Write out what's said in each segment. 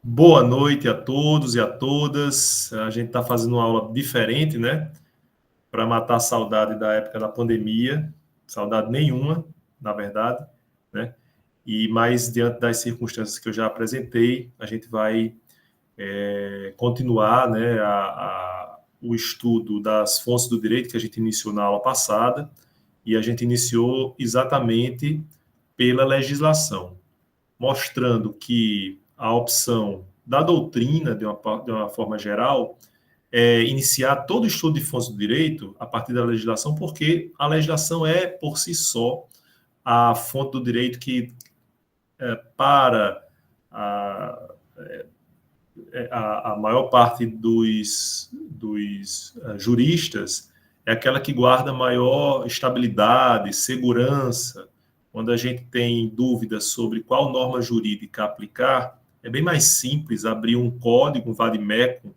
Boa noite a todos e a todas. A gente está fazendo uma aula diferente, né? Para matar a saudade da época da pandemia. Saudade nenhuma, na verdade, né? Mas diante das circunstâncias que eu já apresentei, a gente vai continuar, né, o estudo das fontes do direito que a gente iniciou na aula passada, e a gente iniciou exatamente pela legislação, mostrando que a opção da doutrina, de uma forma geral, é iniciar todo o estudo de fontes do direito a partir da legislação, porque a legislação é, por si só, a fonte do direito que, para a, a maior parte dos juristas, é aquela que guarda maior estabilidade, segurança. Quando a gente tem dúvidas sobre qual norma jurídica aplicar, é bem mais simples abrir um código, um vade-mecum,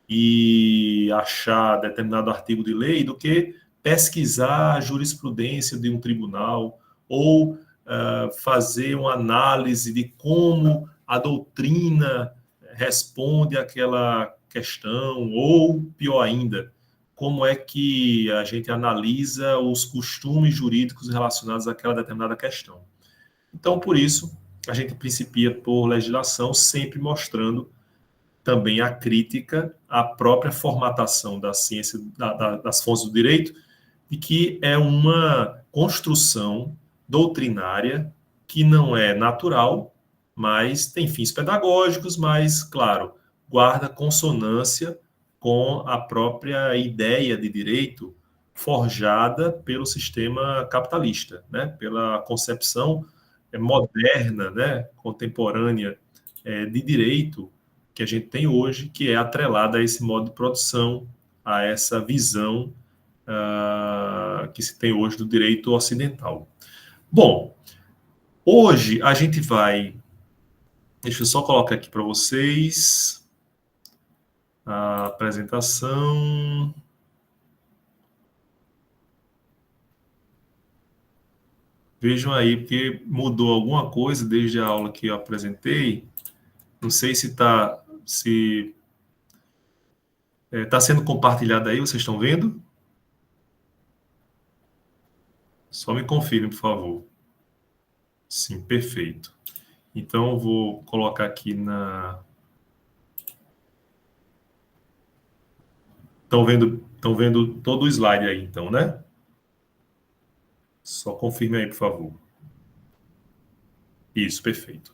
e achar determinado artigo de lei do que pesquisar a jurisprudência de um tribunal ou fazer uma análise de como a doutrina responde àquela questão, ou, pior ainda, como é que a gente analisa os costumes jurídicos relacionados àquela determinada questão. Então, por isso, a gente principia por legislação, sempre mostrando também a crítica à própria formatação da ciência, das fontes do direito, de que é uma construção doutrinária que não é natural, mas tem fins pedagógicos, mas, claro, guarda consonância com a própria ideia de direito forjada pelo sistema capitalista, né? Pela concepção moderna, né? Contemporânea de direito que a gente tem hoje, que é atrelada a esse modo de produção, a essa visão que se tem hoje do direito ocidental. Bom, hoje a gente vai... Deixa eu só colocar aqui para vocês a apresentação. Vejam aí, porque mudou alguma coisa desde a aula que eu apresentei. Não sei se está sendo compartilhado aí, vocês estão vendo? Só me confirme, por favor. Sim, perfeito. Então, eu vou colocar aqui na... Estão vendo todo o slide aí, então, né? Só confirme aí, por favor. Isso, perfeito.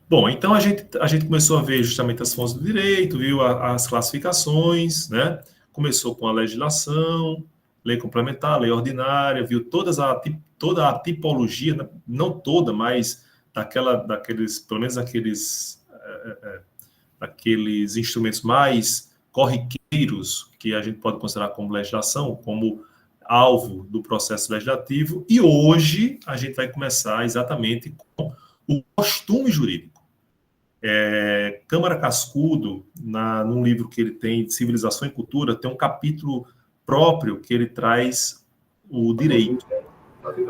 Bom, então a gente começou a ver justamente as fontes do direito, viu as classificações, né? Começou com a legislação, lei complementar, lei ordinária, viu toda a tipologia, não toda, mas pelo menos aqueles instrumentos mais corriqueiros que a gente pode considerar como legislação, como alvo do processo legislativo. E hoje a gente vai começar exatamente com o costume jurídico. Câmara Cascudo, num livro que ele tem, Civilização e Cultura, tem um capítulo próprio que ele traz o direito.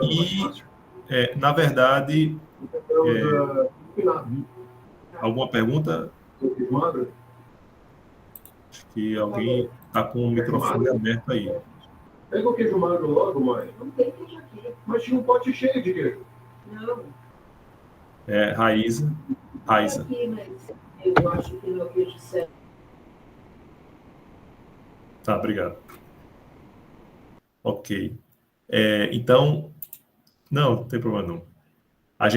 E, na verdade, alguma pergunta? Acho que alguém está com o microfone aberto aí. Pega o queijo magro logo, mãe. Não tem queijo aqui. Mas tinha um pote cheio de queijo. Não. Raíza. Aqui, mas eu acho que não é queijo certo. Tá, obrigado. Ok. Então, não tem problema não. Eu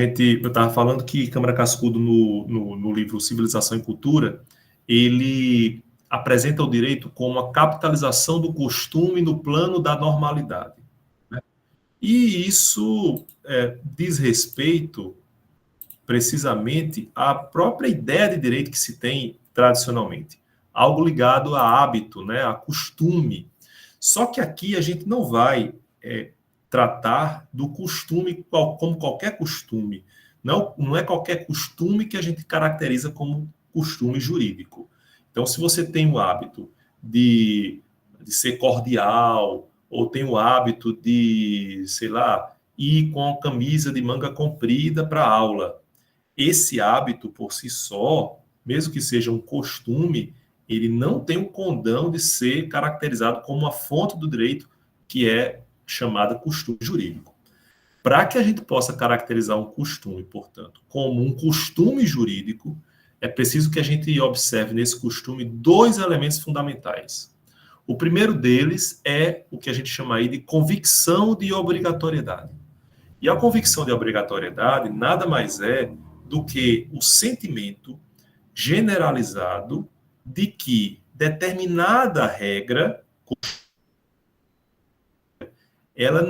estava falando que Câmara Cascudo, no livro Civilização e Cultura, ele apresenta o direito como a capitalização do costume no plano da normalidade, né? E isso diz respeito, precisamente, à própria ideia de direito que se tem tradicionalmente. Algo ligado a hábito, né, a costume. Só que aqui a gente não vai tratar do costume como qualquer costume. Não é qualquer costume que a gente caracteriza como costume jurídico. Então, se você tem o hábito de ser cordial, ou tem o hábito de, sei lá, ir com a camisa de manga comprida para a aula, esse hábito por si só mesmo que seja um costume, ele não tem o condão de ser caracterizado como uma fonte do direito que é chamada costume jurídico. Para que a gente possa caracterizar um costume, portanto, como um costume jurídico, é preciso que a gente observe nesse costume dois elementos fundamentais. O primeiro deles é o que a gente chama aí de convicção de obrigatoriedade. E a convicção de obrigatoriedade nada mais é do que o sentimento generalizado de que determinada regra ela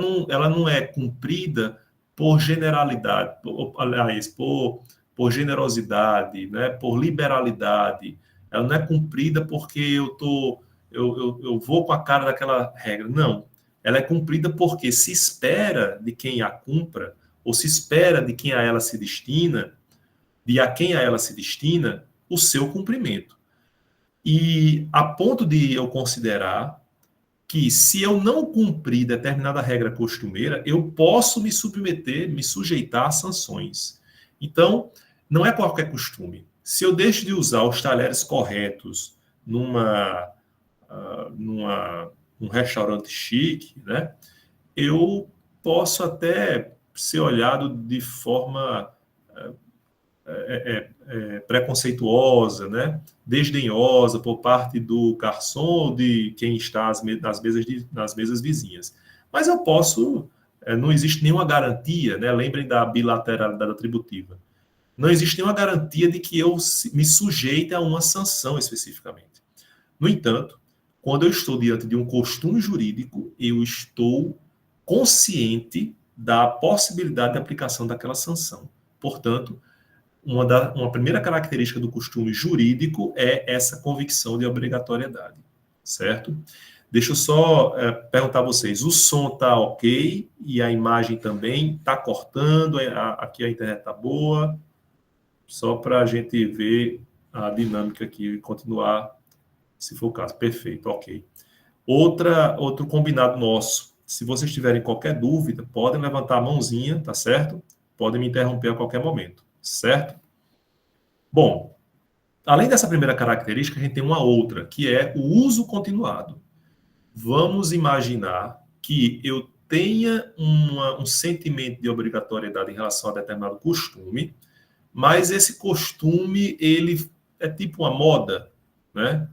não é cumprida por generalidade, aliás, por generosidade, né, por liberalidade. Ela não é cumprida porque eu vou com a cara daquela regra. Não. Ela é cumprida porque se espera de quem a cumpra, ou se espera de quem a ela se destina, de a quem a ela se destina, o seu cumprimento. E a ponto de eu considerar que se eu não cumprir determinada regra costumeira, eu posso me submeter, me sujeitar a sanções. Então, não é qualquer costume. Se eu deixo de usar os talheres corretos num restaurante chique, né, eu posso até ser olhado de forma preconceituosa, né, desdenhosa por parte do garçom ou de quem está nas mesas vizinhas. Mas eu posso, não existe nenhuma garantia, né, lembrem da bilateralidade atributiva, não existe nenhuma garantia de que eu me sujeite a uma sanção especificamente. No entanto, quando eu estou diante de um costume jurídico, eu estou consciente da possibilidade de aplicação daquela sanção. Portanto, uma primeira característica do costume jurídico é essa convicção de obrigatoriedade, certo? Deixa eu só perguntar a vocês, o som está ok e a imagem também está cortando, aqui a internet está boa, só para a gente ver a dinâmica aqui e continuar, se for o caso. Perfeito, ok. Outro combinado nosso, se vocês tiverem qualquer dúvida, podem levantar a mãozinha, tá certo? Podem me interromper a qualquer momento, certo? Bom, além dessa primeira característica, a gente tem uma outra, que é o uso continuado. Vamos imaginar que eu tenha um sentimento de obrigatoriedade em relação a determinado costume, mas esse costume, ele é tipo uma moda, né?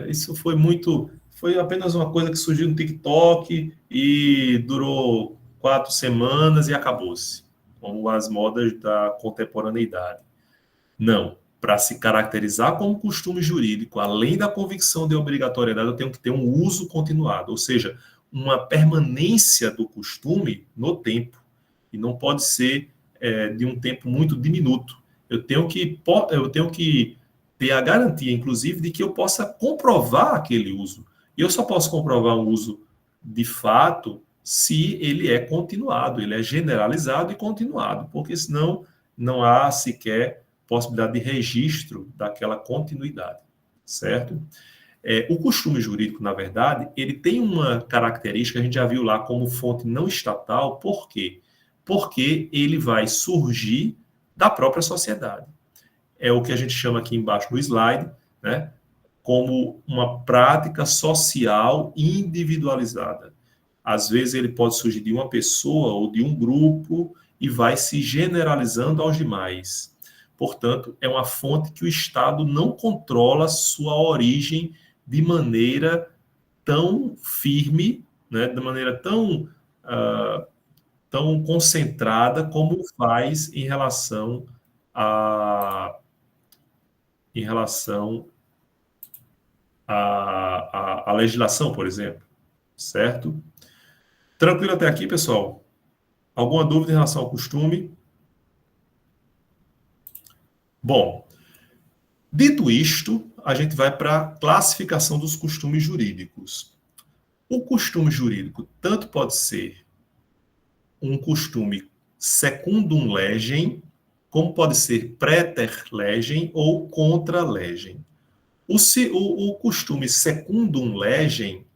Isso foi apenas uma coisa que surgiu no TikTok e durou 4 semanas e acabou-se, como as modas da contemporaneidade. Não. Para se caracterizar como costume jurídico, além da convicção de obrigatoriedade, eu tenho que ter um uso continuado, ou seja, uma permanência do costume no tempo. E não pode ser de um tempo muito diminuto. Eu tenho que ter a garantia, inclusive, de que eu possa comprovar aquele uso. E eu só posso comprovar um uso de fato se ele é continuado, ele é generalizado e continuado, porque senão não há sequer possibilidade de registro daquela continuidade, certo? O costume jurídico, na verdade, ele tem uma característica, a gente já viu lá como fonte não estatal, por quê? Porque ele vai surgir da própria sociedade. É o que a gente chama aqui embaixo no slide, né, como uma prática social individualizada. Às vezes ele pode surgir de uma pessoa ou de um grupo e vai se generalizando aos demais. Portanto, é uma fonte que o Estado não controla sua origem de maneira tão firme, né, de maneira tão concentrada como faz em relação à legislação, por exemplo, certo? Tranquilo até aqui, pessoal? Alguma dúvida em relação ao costume? Bom, dito isto, a gente vai para a classificação dos costumes jurídicos. O costume jurídico tanto pode ser um costume secundum legem, como pode ser praeter legem ou contra legem. O costume secundum legem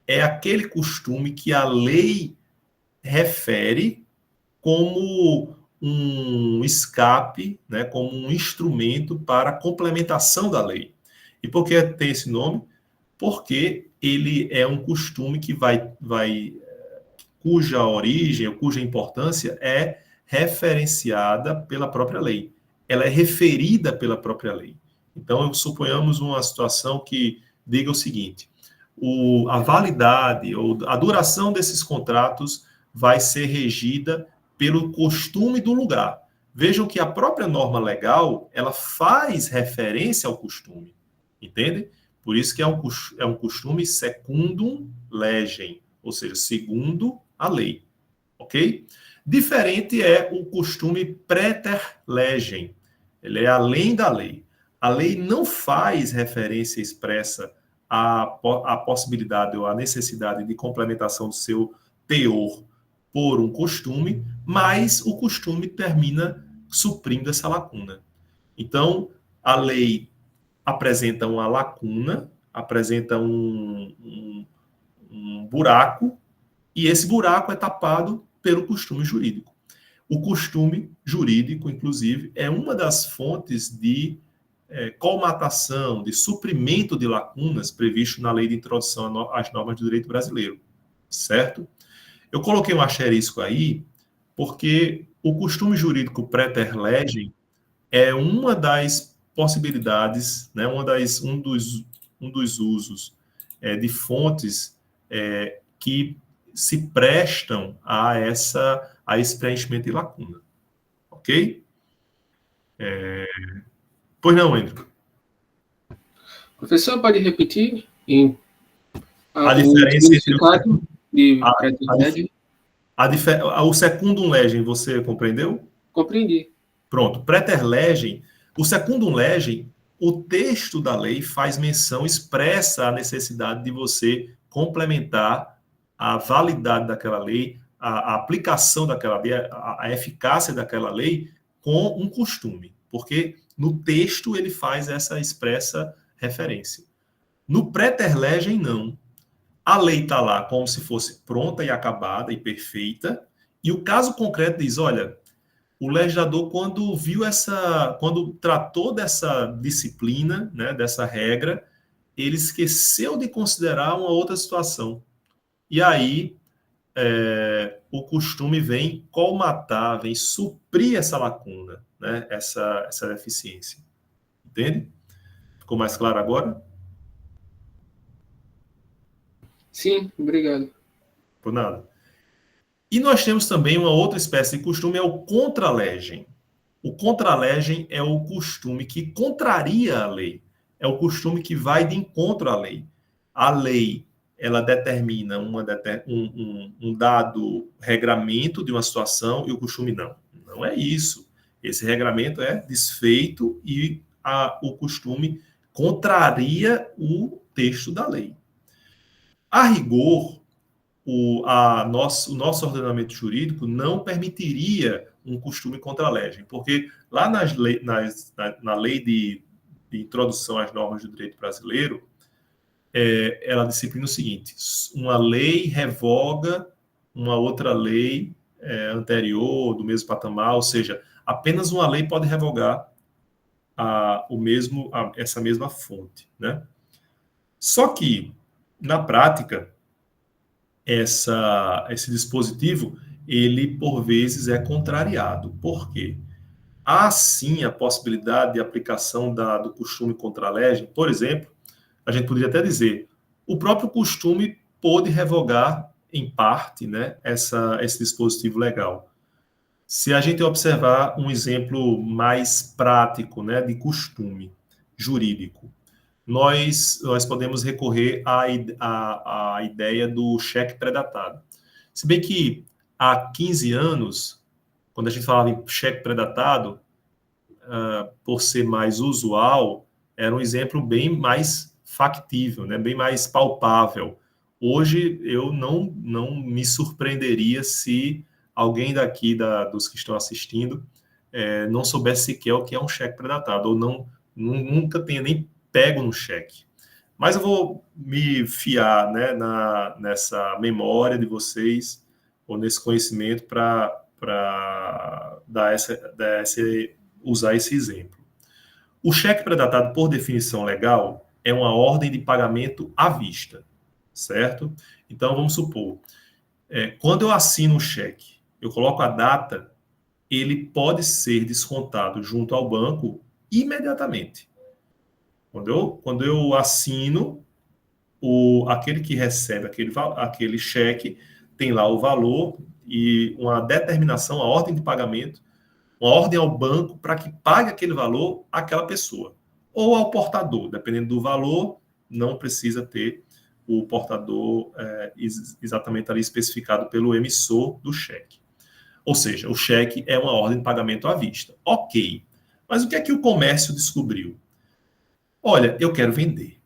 é aquele costume que a lei refere como um escape, né, como um instrumento para a complementação da lei. E por que tem esse nome? Porque ele é um costume que cuja origem ou cuja importância é referenciada pela própria lei. Ela é referida pela própria lei. Então, suponhamos uma situação que diga o seguinte: a validade ou a duração desses contratos vai ser regida pelo costume do lugar. Vejam que a própria norma legal, ela faz referência ao costume, entende? Por isso que é um costume secundum legem, ou seja, segundo a lei, ok? Diferente é o costume praeter legem, ele é além da lei. A lei não faz referência expressa à possibilidade ou à necessidade de complementação do seu teor por um costume, mas o costume termina suprindo essa lacuna. Então, a lei apresenta uma lacuna, apresenta um buraco, e esse buraco é tapado pelo costume jurídico. O costume jurídico, inclusive, é uma das fontes de colmatação, de suprimento de lacunas previsto na Lei de Introdução às Normas do Direito Brasileiro, certo? Eu coloquei um asterisco aí, porque o costume jurídico praeter legem é uma das possibilidades, né, um dos usos de fontes que se prestam a esse preenchimento de lacuna. Ok? Pois não, Andrew. Professor, pode repetir A o diferença significado de praeter legem? O secundum legem, você compreendeu? Compreendi. Pronto. Praeter legem, o secundum legem, o texto da lei faz menção expressa à necessidade de você complementar a validade daquela lei, a aplicação daquela lei, a eficácia daquela lei com um costume, porque no texto ele faz essa expressa referência. No praeter legem, não. A lei está lá como se fosse pronta e acabada e perfeita, e o caso concreto diz, olha, o legislador, quando tratou dessa disciplina, né, dessa regra, ele esqueceu de considerar uma outra situação. E aí, o costume vem colmatar, vem suprir essa lacuna, né, essa deficiência. Entende? Ficou mais claro agora? Sim, obrigado. Por nada. E nós temos também uma outra espécie de costume, é o contralegem. O contralegem é o costume que contraria a lei. É o costume que vai de encontro à lei. A lei, ela determina um dado regramento de uma situação e o costume não. Não é isso. Esse regramento é desfeito e o costume contraria o texto da lei. A rigor, o nosso ordenamento jurídico não permitiria um costume contra a legem, porque lá na lei de introdução às normas do direito brasileiro, ela disciplina o seguinte: uma lei revoga uma outra lei anterior, do mesmo patamar, ou seja, apenas uma lei pode revogar essa mesma fonte, né? Só que, na prática, esse dispositivo, ele, por vezes, é contrariado. Por quê? Há, sim, a possibilidade de aplicação do costume contra a legem. Por exemplo, a gente poderia até dizer, o próprio costume pode revogar, em parte, né, esse dispositivo legal. Se a gente observar um exemplo mais prático, né, de costume jurídico, nós podemos recorrer à ideia do cheque pré-datado. Se bem que há 15 anos, quando a gente falava em cheque pré-datado, por ser mais usual, era um exemplo bem mais factível, né? Bem mais palpável. Hoje, eu não me surpreenderia se alguém daqui, dos que estão assistindo, não soubesse sequer o que é um cheque pré-datado, ou nunca tenha nem pego no cheque. Mas eu vou me fiar, né, nessa memória de vocês, ou nesse conhecimento, para usar esse exemplo. O cheque pré-datado, por definição legal, é uma ordem de pagamento à vista, certo? Então, vamos supor, quando eu assino um cheque, eu coloco a data, ele pode ser descontado junto ao banco imediatamente. Quando eu assino, aquele que recebe aquele cheque tem lá o valor e uma determinação, a ordem de pagamento, uma ordem ao banco para que pague aquele valor àquela pessoa. Ou ao portador, dependendo do valor, não precisa ter o portador exatamente ali especificado pelo emissor do cheque. Ou seja, o cheque é uma ordem de pagamento à vista. Ok. Mas o que é que o comércio descobriu? Olha, eu quero vender.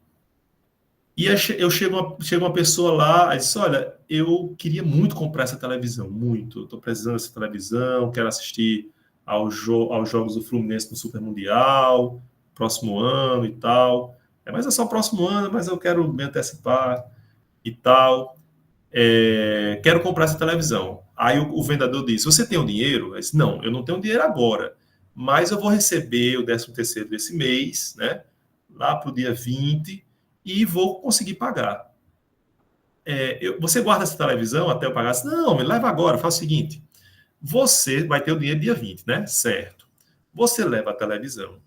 E chega uma pessoa lá e diz, olha, eu queria muito comprar essa televisão, muito. Estou precisando dessa televisão, quero assistir aos jogos do Fluminense no Super Mundial, próximo ano e tal. Mas é só o próximo ano, mas eu quero me antecipar e tal. Quero comprar essa televisão. Aí o vendedor diz, você tem o dinheiro? Eu disse, não, eu não tenho dinheiro agora, mas eu vou receber o 13º desse mês, né, lá para o dia 20, e vou conseguir pagar. Você guarda essa televisão até eu pagar? Não, me leva agora, faz o seguinte, você vai ter o dinheiro dia 20, né? Certo. Você leva a televisão.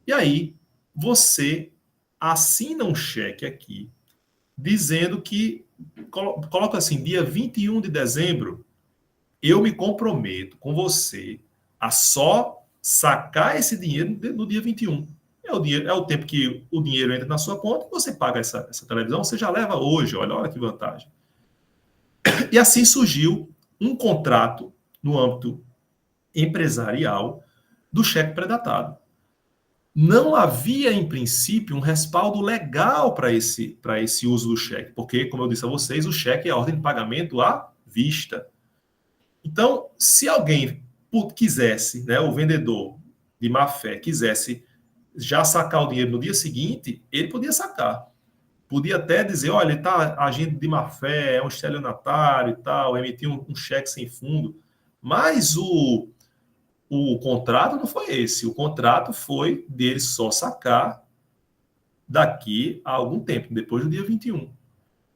E aí, você assina um cheque aqui, dizendo que, coloca assim, dia 21 de dezembro, eu me comprometo com você a só sacar esse dinheiro no dia 21. É o tempo que o dinheiro entra na sua conta e você paga essa televisão, você já leva hoje, olha que vantagem. E assim surgiu um contrato no âmbito empresarial do cheque pré-datado. Não havia, em princípio, um respaldo legal para esse uso do cheque, porque, como eu disse a vocês, o cheque é a ordem de pagamento à vista. Então, se alguém quisesse, né, o vendedor de má fé quisesse já sacar o dinheiro no dia seguinte, ele podia sacar. Podia até dizer, olha, ele está agindo de má fé, é um estelionatário e tal, emitir um cheque sem fundo. Mas o contrato não foi esse. O contrato foi dele só sacar daqui a algum tempo, depois do dia 21.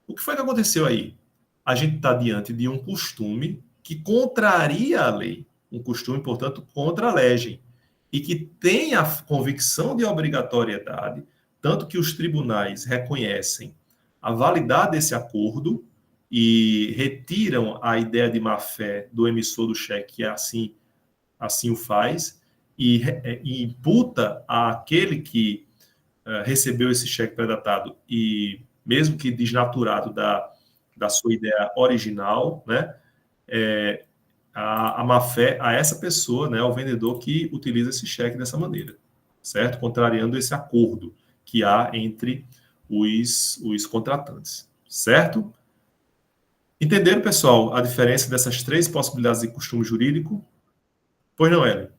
O que foi que aconteceu aí? A gente está diante de um costume que contraria a lei. Um costume, portanto, contra a legem. E que tem a convicção de obrigatoriedade, tanto que os tribunais reconhecem a validade desse acordo e retiram a ideia de má-fé do emissor do cheque, que assim o faz, e imputa àquele que recebeu esse cheque pré-datado e mesmo que desnaturado da sua ideia original, né, a má-fé a essa pessoa, né, ao vendedor que utiliza esse cheque dessa maneira, certo? Contrariando esse acordo que há entre os contratantes, certo? Entenderam, pessoal, a diferença dessas três possibilidades de costume jurídico? Pois não, Hélio?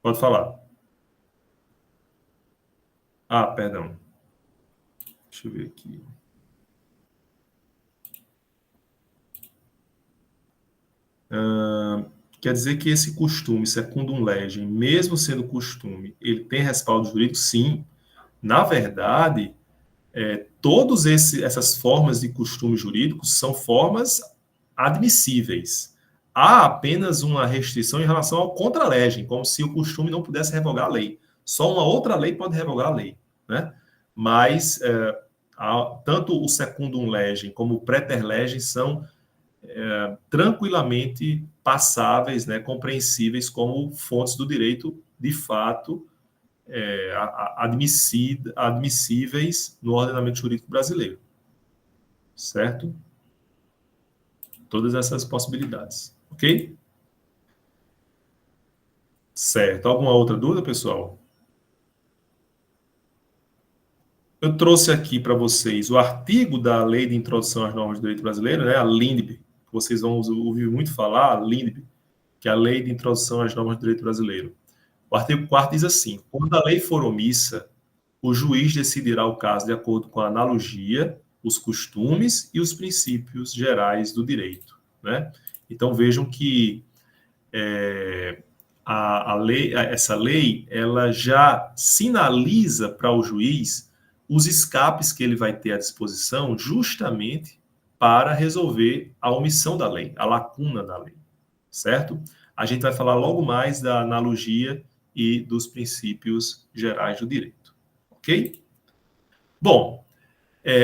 Pode falar. Ah, perdão. Deixa eu ver aqui. Quer dizer que esse costume, secundum legem, mesmo sendo costume, ele tem respaldo jurídico? Sim. Na verdade, todas essas formas de costume jurídico são formas admissíveis. Há apenas uma restrição em relação ao contra-legem, como se o costume não pudesse revogar a lei. Só uma outra lei pode revogar a lei, né? Mas tanto o secundum legem como o praeter legem são tranquilamente passáveis, né, compreensíveis como fontes do direito de fato admissíveis no ordenamento jurídico brasileiro, certo? Todas essas possibilidades, ok? Certo. Alguma outra dúvida, pessoal? Eu trouxe aqui para vocês o artigo da Lei de Introdução às Normas do Direito Brasileiro, né, a LINDB, que vocês vão ouvir muito falar, a LINDB, que é a Lei de Introdução às Normas do Direito Brasileiro. O artigo 4º diz assim: quando a lei for omissa, o juiz decidirá o caso de acordo com a analogia, os costumes e os princípios gerais do direito, né? Então, vejam que essa lei, ela já sinaliza para o juiz os escapes que ele vai ter à disposição justamente para resolver a omissão da lei, a lacuna da lei, certo? A gente vai falar logo mais da analogia e dos princípios gerais do direito, ok? Bom,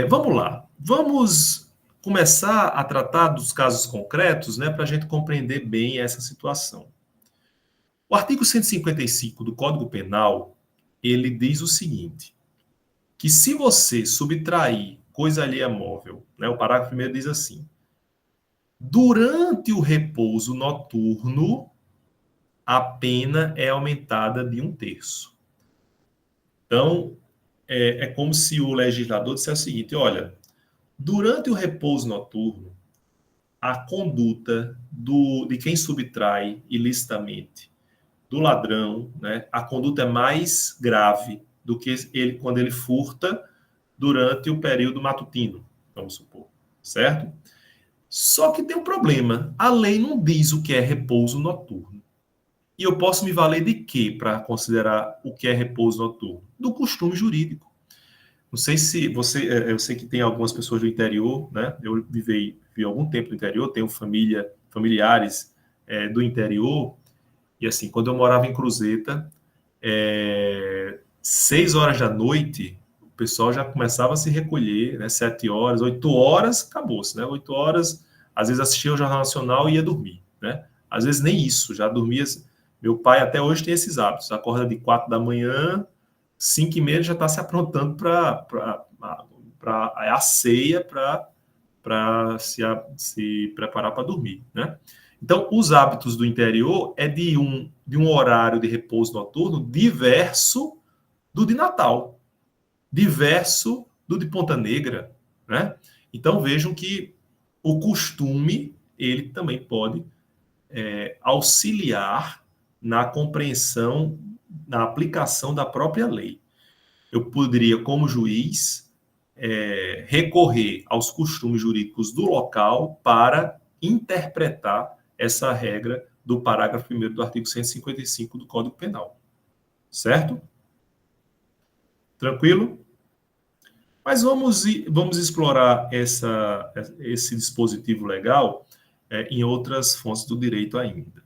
vamos lá. Vamos começar a tratar dos casos concretos, né, para a gente compreender bem essa situação. O artigo 155 do Código Penal, ele diz o seguinte, que se você subtrair coisa alheia móvel, né, o parágrafo primeiro diz assim, durante o repouso noturno, a pena é aumentada de 1/3. Então, é como se o legislador dissesse o seguinte, olha, durante o repouso noturno, a conduta de quem subtrai ilicitamente do ladrão, né, a conduta é mais grave do que ele quando ele furta durante o período matutino, vamos supor, certo? Só que tem um problema, a lei não diz o que é repouso noturno. E eu posso me valer de quê para considerar o que é repouso noturno? Do costume jurídico. Não sei se você... Eu sei que tem algumas pessoas do interior, né? Eu vivi algum tempo no interior, tenho familiares do interior, e assim, quando eu morava em Cruzeta, 6 horas da noite, o pessoal já começava a se recolher, né? 7 horas, 8 horas, acabou-se, né? 8 horas, às vezes assistia o Jornal Nacional e ia dormir, né? Às vezes nem isso, já dormia... Meu pai até hoje tem esses hábitos, acorda de 4 da manhã, 5h30 já está se aprontando para a ceia, para se preparar para dormir, né? Então, os hábitos do interior é de um horário de repouso noturno diverso do de Natal, diverso do de Ponta Negra, né? Então, vejam que o costume, ele também pode auxiliar na compreensão, na aplicação da própria lei. Eu poderia, como juiz, recorrer aos costumes jurídicos do local para interpretar essa regra do parágrafo 1º do artigo 155 do Código Penal. Certo? Tranquilo? Mas vamos explorar esse dispositivo legal em outras fontes do direito ainda.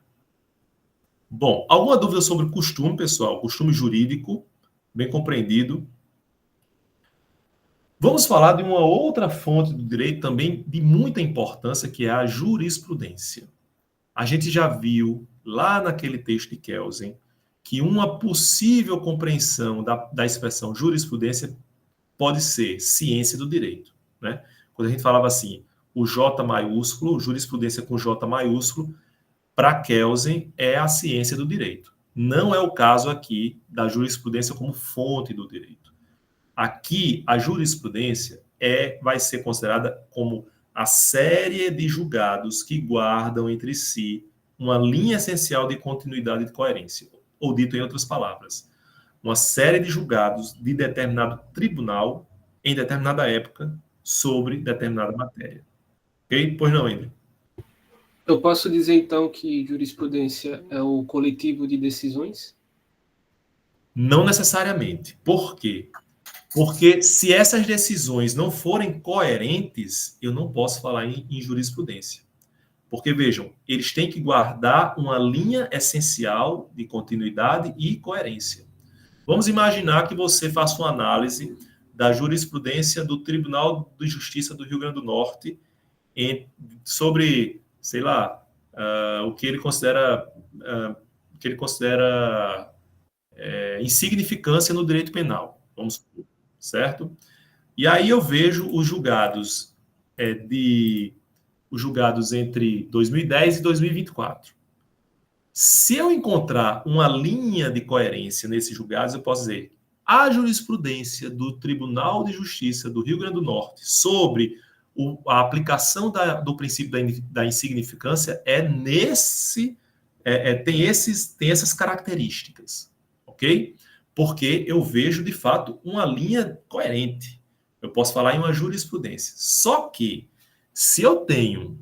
Bom, alguma dúvida sobre costume, pessoal? Costume jurídico, bem compreendido. Vamos falar de uma outra fonte do direito também de muita importância, que é a jurisprudência. A gente já viu lá naquele texto de Kelsen que uma possível compreensão da expressão jurisprudência pode ser ciência do direito, né? Quando a gente falava assim, o J maiúsculo, jurisprudência com J maiúsculo, para Kelsen é a ciência do direito. Não é o caso aqui da jurisprudência como fonte do direito. Aqui, a jurisprudência vai ser considerada como a série de julgados que guardam entre si uma linha essencial de continuidade e de coerência. Ou dito em outras palavras, uma série de julgados de determinado tribunal em determinada época sobre determinada matéria. Ok? Pois não, André? Eu posso dizer, então, que jurisprudência é o coletivo de decisões? Não necessariamente. Por quê? Porque se essas decisões não forem coerentes, eu não posso falar em jurisprudência. Porque, vejam, eles têm que guardar uma linha essencial de continuidade e coerência. Vamos imaginar que você faça uma análise da jurisprudência do Tribunal de Justiça do Rio Grande do Norte sobre, sei lá, o que ele considera insignificância no direito penal, vamos supor, certo? E aí eu vejo os julgados entre 2010 e 2024. Se eu encontrar uma linha de coerência nesses julgados, eu posso dizer a jurisprudência do Tribunal de Justiça do Rio Grande do Norte sobre a aplicação do princípio da insignificância tem essas características, ok? Porque eu vejo, de fato, uma linha coerente. Eu posso falar em uma jurisprudência. Só que, se eu tenho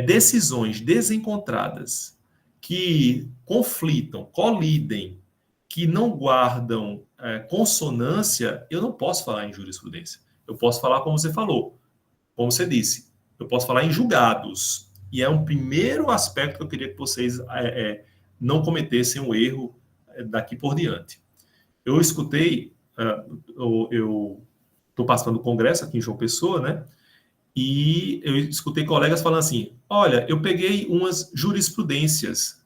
decisões desencontradas que conflitam, colidem, que não guardam consonância, eu não posso falar em jurisprudência. Eu posso falar como você falou, como você disse. Eu posso falar em julgados. E é um primeiro aspecto que eu queria que vocês não cometessem um erro daqui por diante. Eu escutei, eu estou participando do congresso aqui em João Pessoa, né? E eu escutei colegas falando assim, olha, eu peguei umas jurisprudências.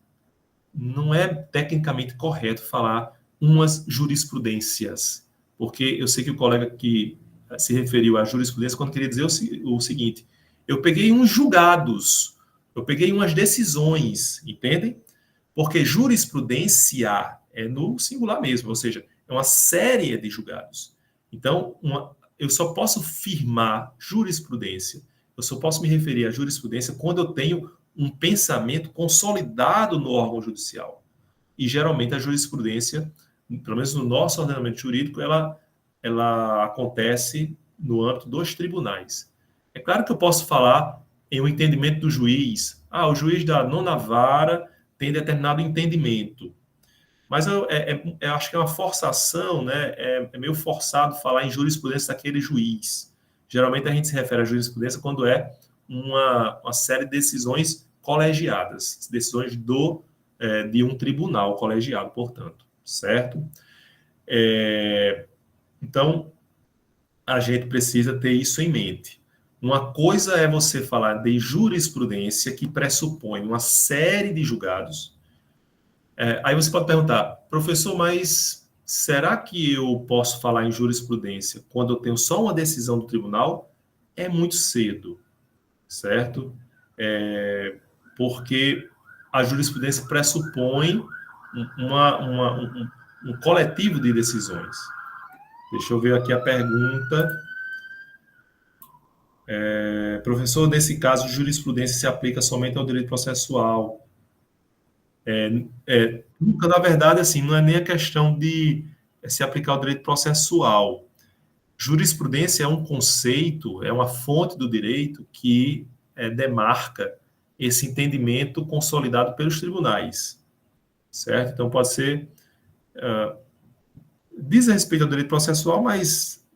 Não é tecnicamente correto falar umas jurisprudências, porque eu sei que o colega que se referiu à jurisprudência quando queria dizer o seguinte, eu peguei uns julgados, eu peguei umas decisões, entendem? Porque jurisprudência é no singular mesmo, ou seja, é uma série de julgados. Então, eu só posso firmar jurisprudência, eu só posso me referir à jurisprudência quando eu tenho um pensamento consolidado no órgão judicial. E, geralmente, a jurisprudência, pelo menos no nosso ordenamento jurídico, ela acontece no âmbito dos tribunais. É claro que eu posso falar em um entendimento do juiz. O juiz da nona vara tem determinado entendimento. Mas eu acho que é uma forçação, né? É meio forçado falar em jurisprudência daquele juiz. Geralmente a gente se refere à jurisprudência quando é uma série de decisões colegiadas, decisões de um tribunal colegiado, portanto, certo? Então, a gente precisa ter isso em mente. Uma coisa é você falar de jurisprudência que pressupõe uma série de julgados. Aí você pode perguntar, professor, mas será que eu posso falar em jurisprudência quando eu tenho só uma decisão do tribunal? É muito cedo, certo? Porque a jurisprudência pressupõe um coletivo de decisões. Deixa eu ver aqui a pergunta. Professor, nesse caso, jurisprudência se aplica somente ao direito processual. Na verdade, assim, não é nem a questão de se aplicar ao direito processual. Jurisprudência é um conceito, é uma fonte do direito que demarca esse entendimento consolidado pelos tribunais, certo? Então, pode ser... diz respeito ao direito processual, mas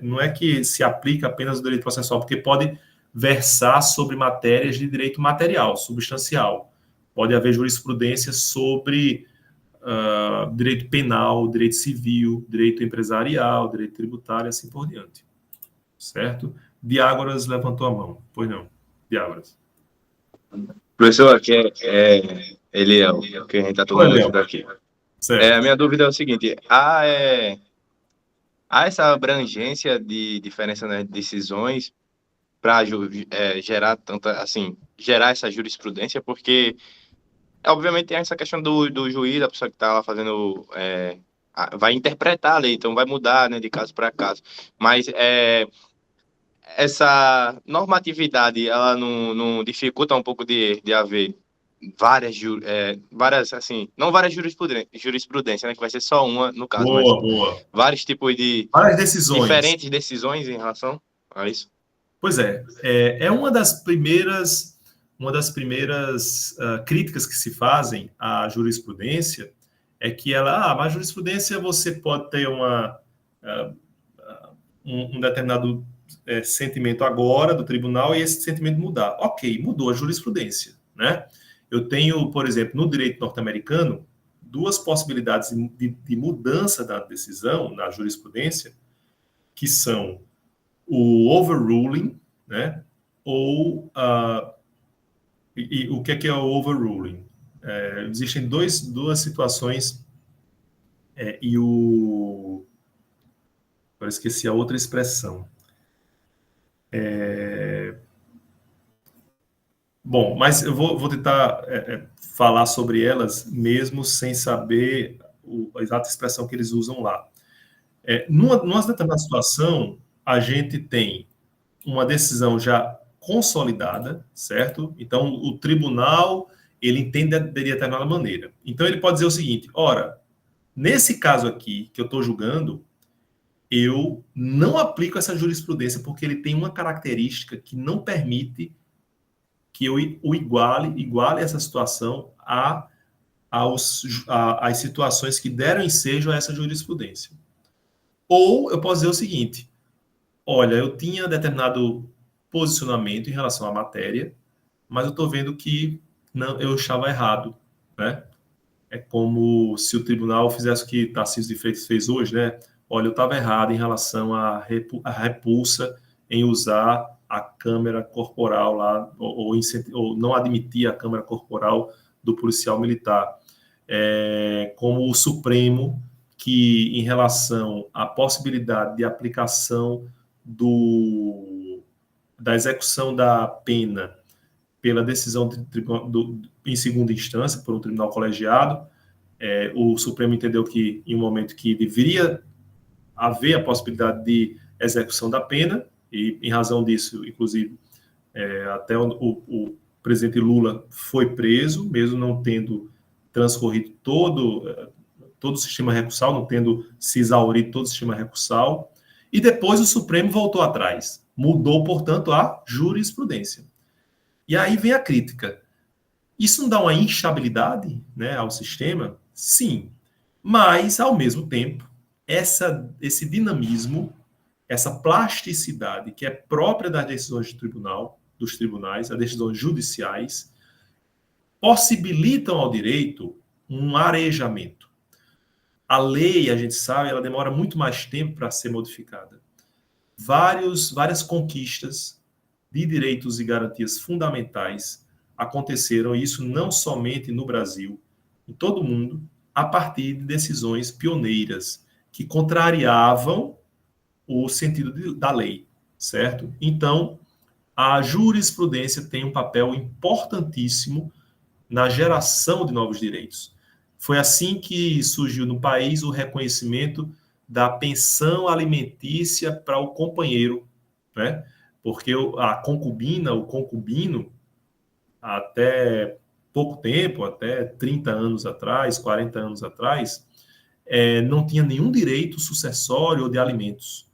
não é que se aplica apenas ao direito processual, porque pode versar sobre matérias de direito material, substancial. Pode haver jurisprudência sobre direito penal, direito civil, direito empresarial, direito tributário, assim por diante. Certo? Diágoras levantou a mão. Pois não, Diágoras. Professor, aqui ele é o que a gente está tomando ajuda aqui. A minha dúvida é o seguinte, há essa abrangência de diferença nas decisões para gerar gerar essa jurisprudência, porque obviamente tem essa questão do juiz, a pessoa que está lá fazendo, vai interpretar a lei, então vai mudar, né, de caso para caso. Mas essa normatividade, ela não dificulta um pouco de haver várias, assim, não várias jurisprudências, né, que vai ser só uma no caso, boa. Vários tipos de... Várias decisões. Diferentes decisões em relação a isso. Pois é uma das primeiras críticas que se fazem à jurisprudência é que mas a jurisprudência você pode ter um determinado sentimento agora do tribunal e esse sentimento mudar. Ok, mudou a jurisprudência, né? Eu tenho, por exemplo, no direito norte-americano, duas possibilidades de mudança da decisão na jurisprudência, que são o overruling, né? Ou o que é o overruling? Existem duas situações agora esqueci a outra expressão. Bom, mas eu vou tentar falar sobre elas mesmo sem saber a exata expressão que eles usam lá. Numa determinada situação, a gente tem uma decisão já consolidada, certo? Então, o tribunal, ele entende de determinada maneira. Então, ele pode dizer o seguinte, ora, nesse caso aqui, que eu estou julgando, eu não aplico essa jurisprudência porque ele tem uma característica que não permite que eu o iguale essa situação às situações que deram ensejo a essa jurisprudência. Ou eu posso dizer o seguinte: olha, eu tinha determinado posicionamento em relação à matéria, mas eu estou vendo que não, eu estava errado, né? É como se o tribunal fizesse o que Tarcísio de Freitas fez hoje, né? Olha, eu estava errado em relação à repulsa em usar a câmera corporal lá, ou não admitir a câmera corporal do policial militar. Como o Supremo, que em relação à possibilidade de aplicação da execução da pena pela decisão em segunda instância, por um tribunal colegiado, o Supremo entendeu que, em um momento que deveria haver a possibilidade de execução da pena, e em razão disso, inclusive, até o presidente Lula foi preso, mesmo não tendo transcorrido todo o sistema recursal, não tendo se exaurido todo o sistema recursal, e depois o Supremo voltou atrás, mudou, portanto, a jurisprudência. E aí vem a crítica. Isso não dá uma instabilidade, né, ao sistema? Sim. Mas, ao mesmo tempo, esse dinamismo, essa plasticidade que é própria das decisões dos tribunais, as decisões judiciais, possibilitam ao direito um arejamento. A lei, a gente sabe, ela demora muito mais tempo para ser modificada. Várias conquistas de direitos e garantias fundamentais aconteceram, e isso não somente no Brasil, em todo o mundo, a partir de decisões pioneiras que contrariavam o sentido da lei, certo? Então, a jurisprudência tem um papel importantíssimo na geração de novos direitos. Foi assim que surgiu no país o reconhecimento da pensão alimentícia para o companheiro, né? Porque a concubina, o concubino, até pouco tempo, até 30 anos atrás, 40 anos atrás, não tinha nenhum direito sucessório ou de alimentos.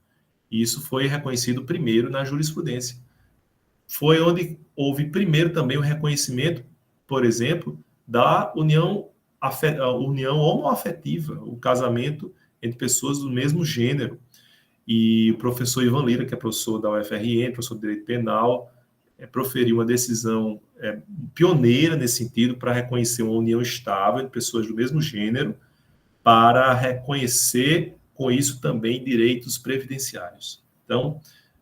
E isso foi reconhecido primeiro na jurisprudência. Foi onde houve primeiro também o reconhecimento, por exemplo, da união homoafetiva, o casamento entre pessoas do mesmo gênero. E o professor Ivan Lira, que é professor da UFRN, professor de Direito Penal, proferiu uma decisão pioneira nesse sentido para reconhecer uma união estável entre pessoas do mesmo gênero, para reconhecer com isso também direitos previdenciários. Então,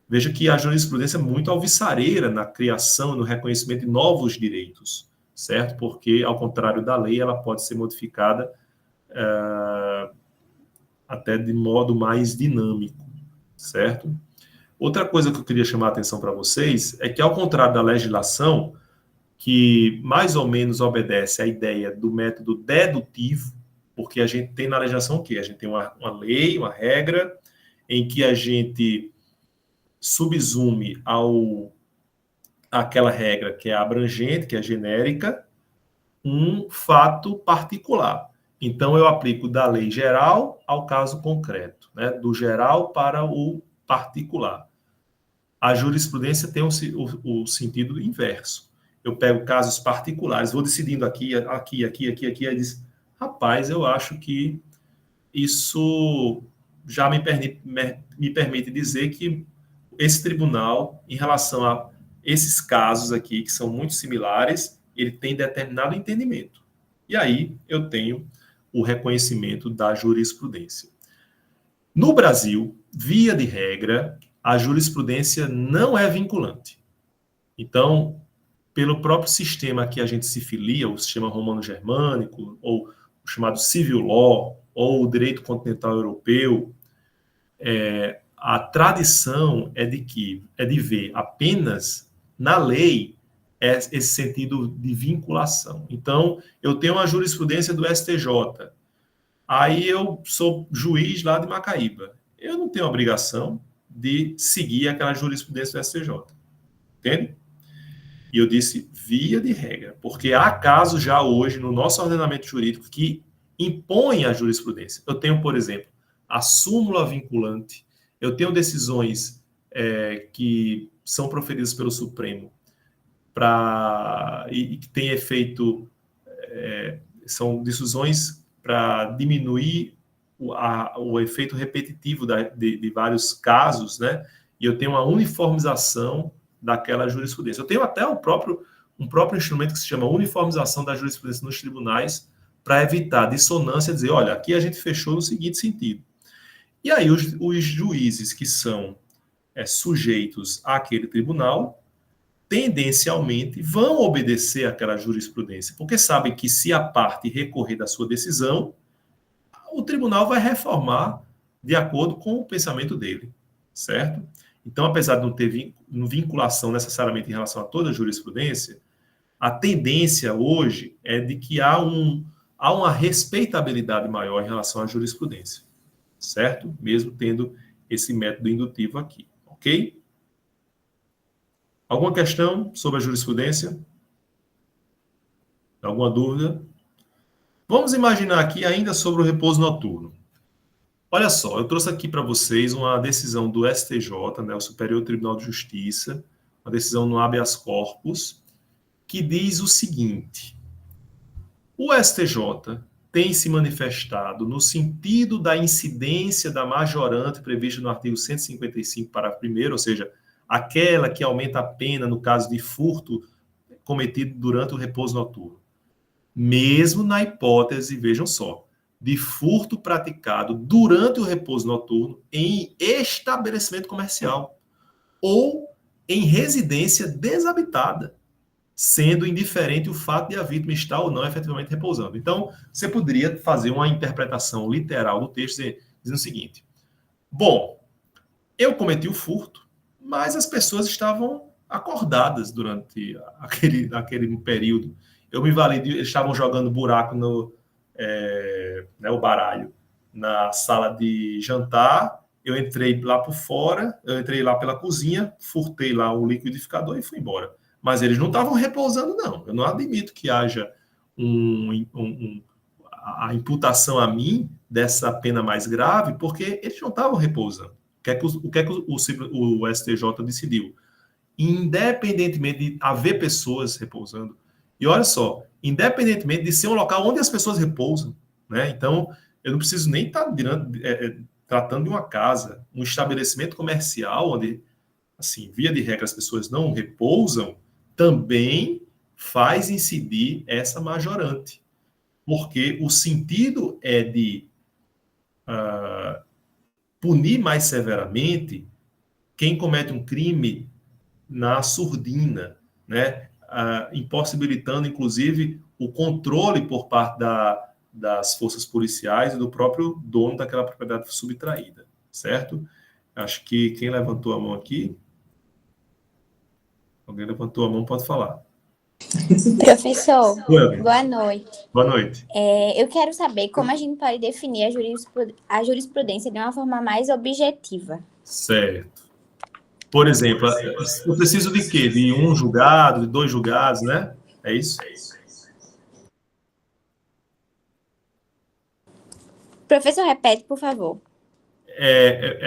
veja que a jurisprudência é muito alvissareira na criação e no reconhecimento de novos direitos, certo? Porque, ao contrário da lei, ela pode ser modificada até de modo mais dinâmico, certo? Outra coisa que eu queria chamar a atenção para vocês é que, ao contrário da legislação, que mais ou menos obedece à ideia do método dedutivo, porque a gente tem na legislação o quê? A gente tem uma lei, uma regra, em que a gente subsume àquela regra que é abrangente, que é genérica, um fato particular. Então, eu aplico da lei geral ao caso concreto, né? Do geral para o particular. A jurisprudência tem o sentido inverso. Eu pego casos particulares, vou decidindo aqui, aí diz, rapaz, eu acho que isso já me permite dizer que esse tribunal, em relação a esses casos aqui, que são muito similares, ele tem determinado entendimento. E aí eu tenho o reconhecimento da jurisprudência. No Brasil, via de regra, a jurisprudência não é vinculante. Então, pelo próprio sistema que a gente se filia, o sistema romano-germânico, ou o chamado civil law, ou o direito continental europeu, a tradição é de ver apenas na lei esse sentido de vinculação. Então, eu tenho uma jurisprudência do STJ, aí eu sou juiz lá de Macaíba. Eu não tenho obrigação de seguir aquela jurisprudência do STJ. Entende? E eu disse via de regra, porque há casos já hoje no nosso ordenamento jurídico que impõem a jurisprudência. Eu tenho, por exemplo, a súmula vinculante, eu tenho decisões que são proferidas pelo Supremo e que têm efeito, são decisões para diminuir o efeito repetitivo de vários casos, né? E eu tenho uma uniformização daquela jurisprudência. Eu tenho até um próprio instrumento que se chama uniformização da jurisprudência nos tribunais para evitar dissonância, dizer, olha, aqui a gente fechou no seguinte sentido. E aí os juízes que são sujeitos àquele tribunal, tendencialmente, vão obedecer àquela jurisprudência, porque sabem que se a parte recorrer da sua decisão, o tribunal vai reformar de acordo com o pensamento dele, certo? Então, apesar de não ter vinculação necessariamente em relação a toda a jurisprudência, a tendência hoje é de que há uma respeitabilidade maior em relação à jurisprudência, certo? Mesmo tendo esse método indutivo aqui, ok? Alguma questão sobre a jurisprudência? Alguma dúvida? Vamos imaginar aqui ainda sobre o repouso noturno. Olha só, eu trouxe aqui para vocês uma decisão do STJ, né, o Superior Tribunal de Justiça, uma decisão no habeas corpus, que diz o seguinte: o STJ tem se manifestado no sentido da incidência da majorante prevista no artigo 155, parágrafo 1º, ou seja, aquela que aumenta a pena no caso de furto cometido durante o repouso noturno. Mesmo na hipótese, vejam só, de furto praticado durante o repouso noturno em estabelecimento comercial ou em residência desabitada, sendo indiferente o fato de a vítima estar ou não efetivamente repousando. Então, você poderia fazer uma interpretação literal do texto dizendo o seguinte: bom, eu cometi o furto, mas as pessoas estavam acordadas durante aquele período. Eu me validei, eles estavam jogando buraco o baralho na sala de jantar, eu entrei lá por fora, eu entrei lá pela cozinha, furtei lá o liquidificador e fui embora. Mas eles não estavam repousando, não. Eu não admito que haja a imputação a mim dessa pena mais grave, porque eles não estavam repousando. O que é que o STJ decidiu? Independentemente de haver pessoas repousando, e olha só, independentemente de ser um local onde as pessoas repousam, né? Então, eu não preciso nem estar tratando de uma casa, um estabelecimento comercial onde, assim, via de regra, as pessoas não repousam, também faz incidir essa majorante. Porque o sentido é de punir mais severamente quem comete um crime na surdina, né? Impossibilitando, inclusive, o controle por parte das forças policiais e do próprio dono daquela propriedade subtraída, certo? Acho que quem levantou a mão aqui... Alguém levantou a mão, pode falar. Professor, Oi, boa noite. boa noite. Eu quero saber como a gente pode definir a jurisprudência de uma forma mais objetiva. Certo. Por exemplo, eu preciso de quê? De um julgado, de 2 julgados, né? É isso? Professor, repete, por favor.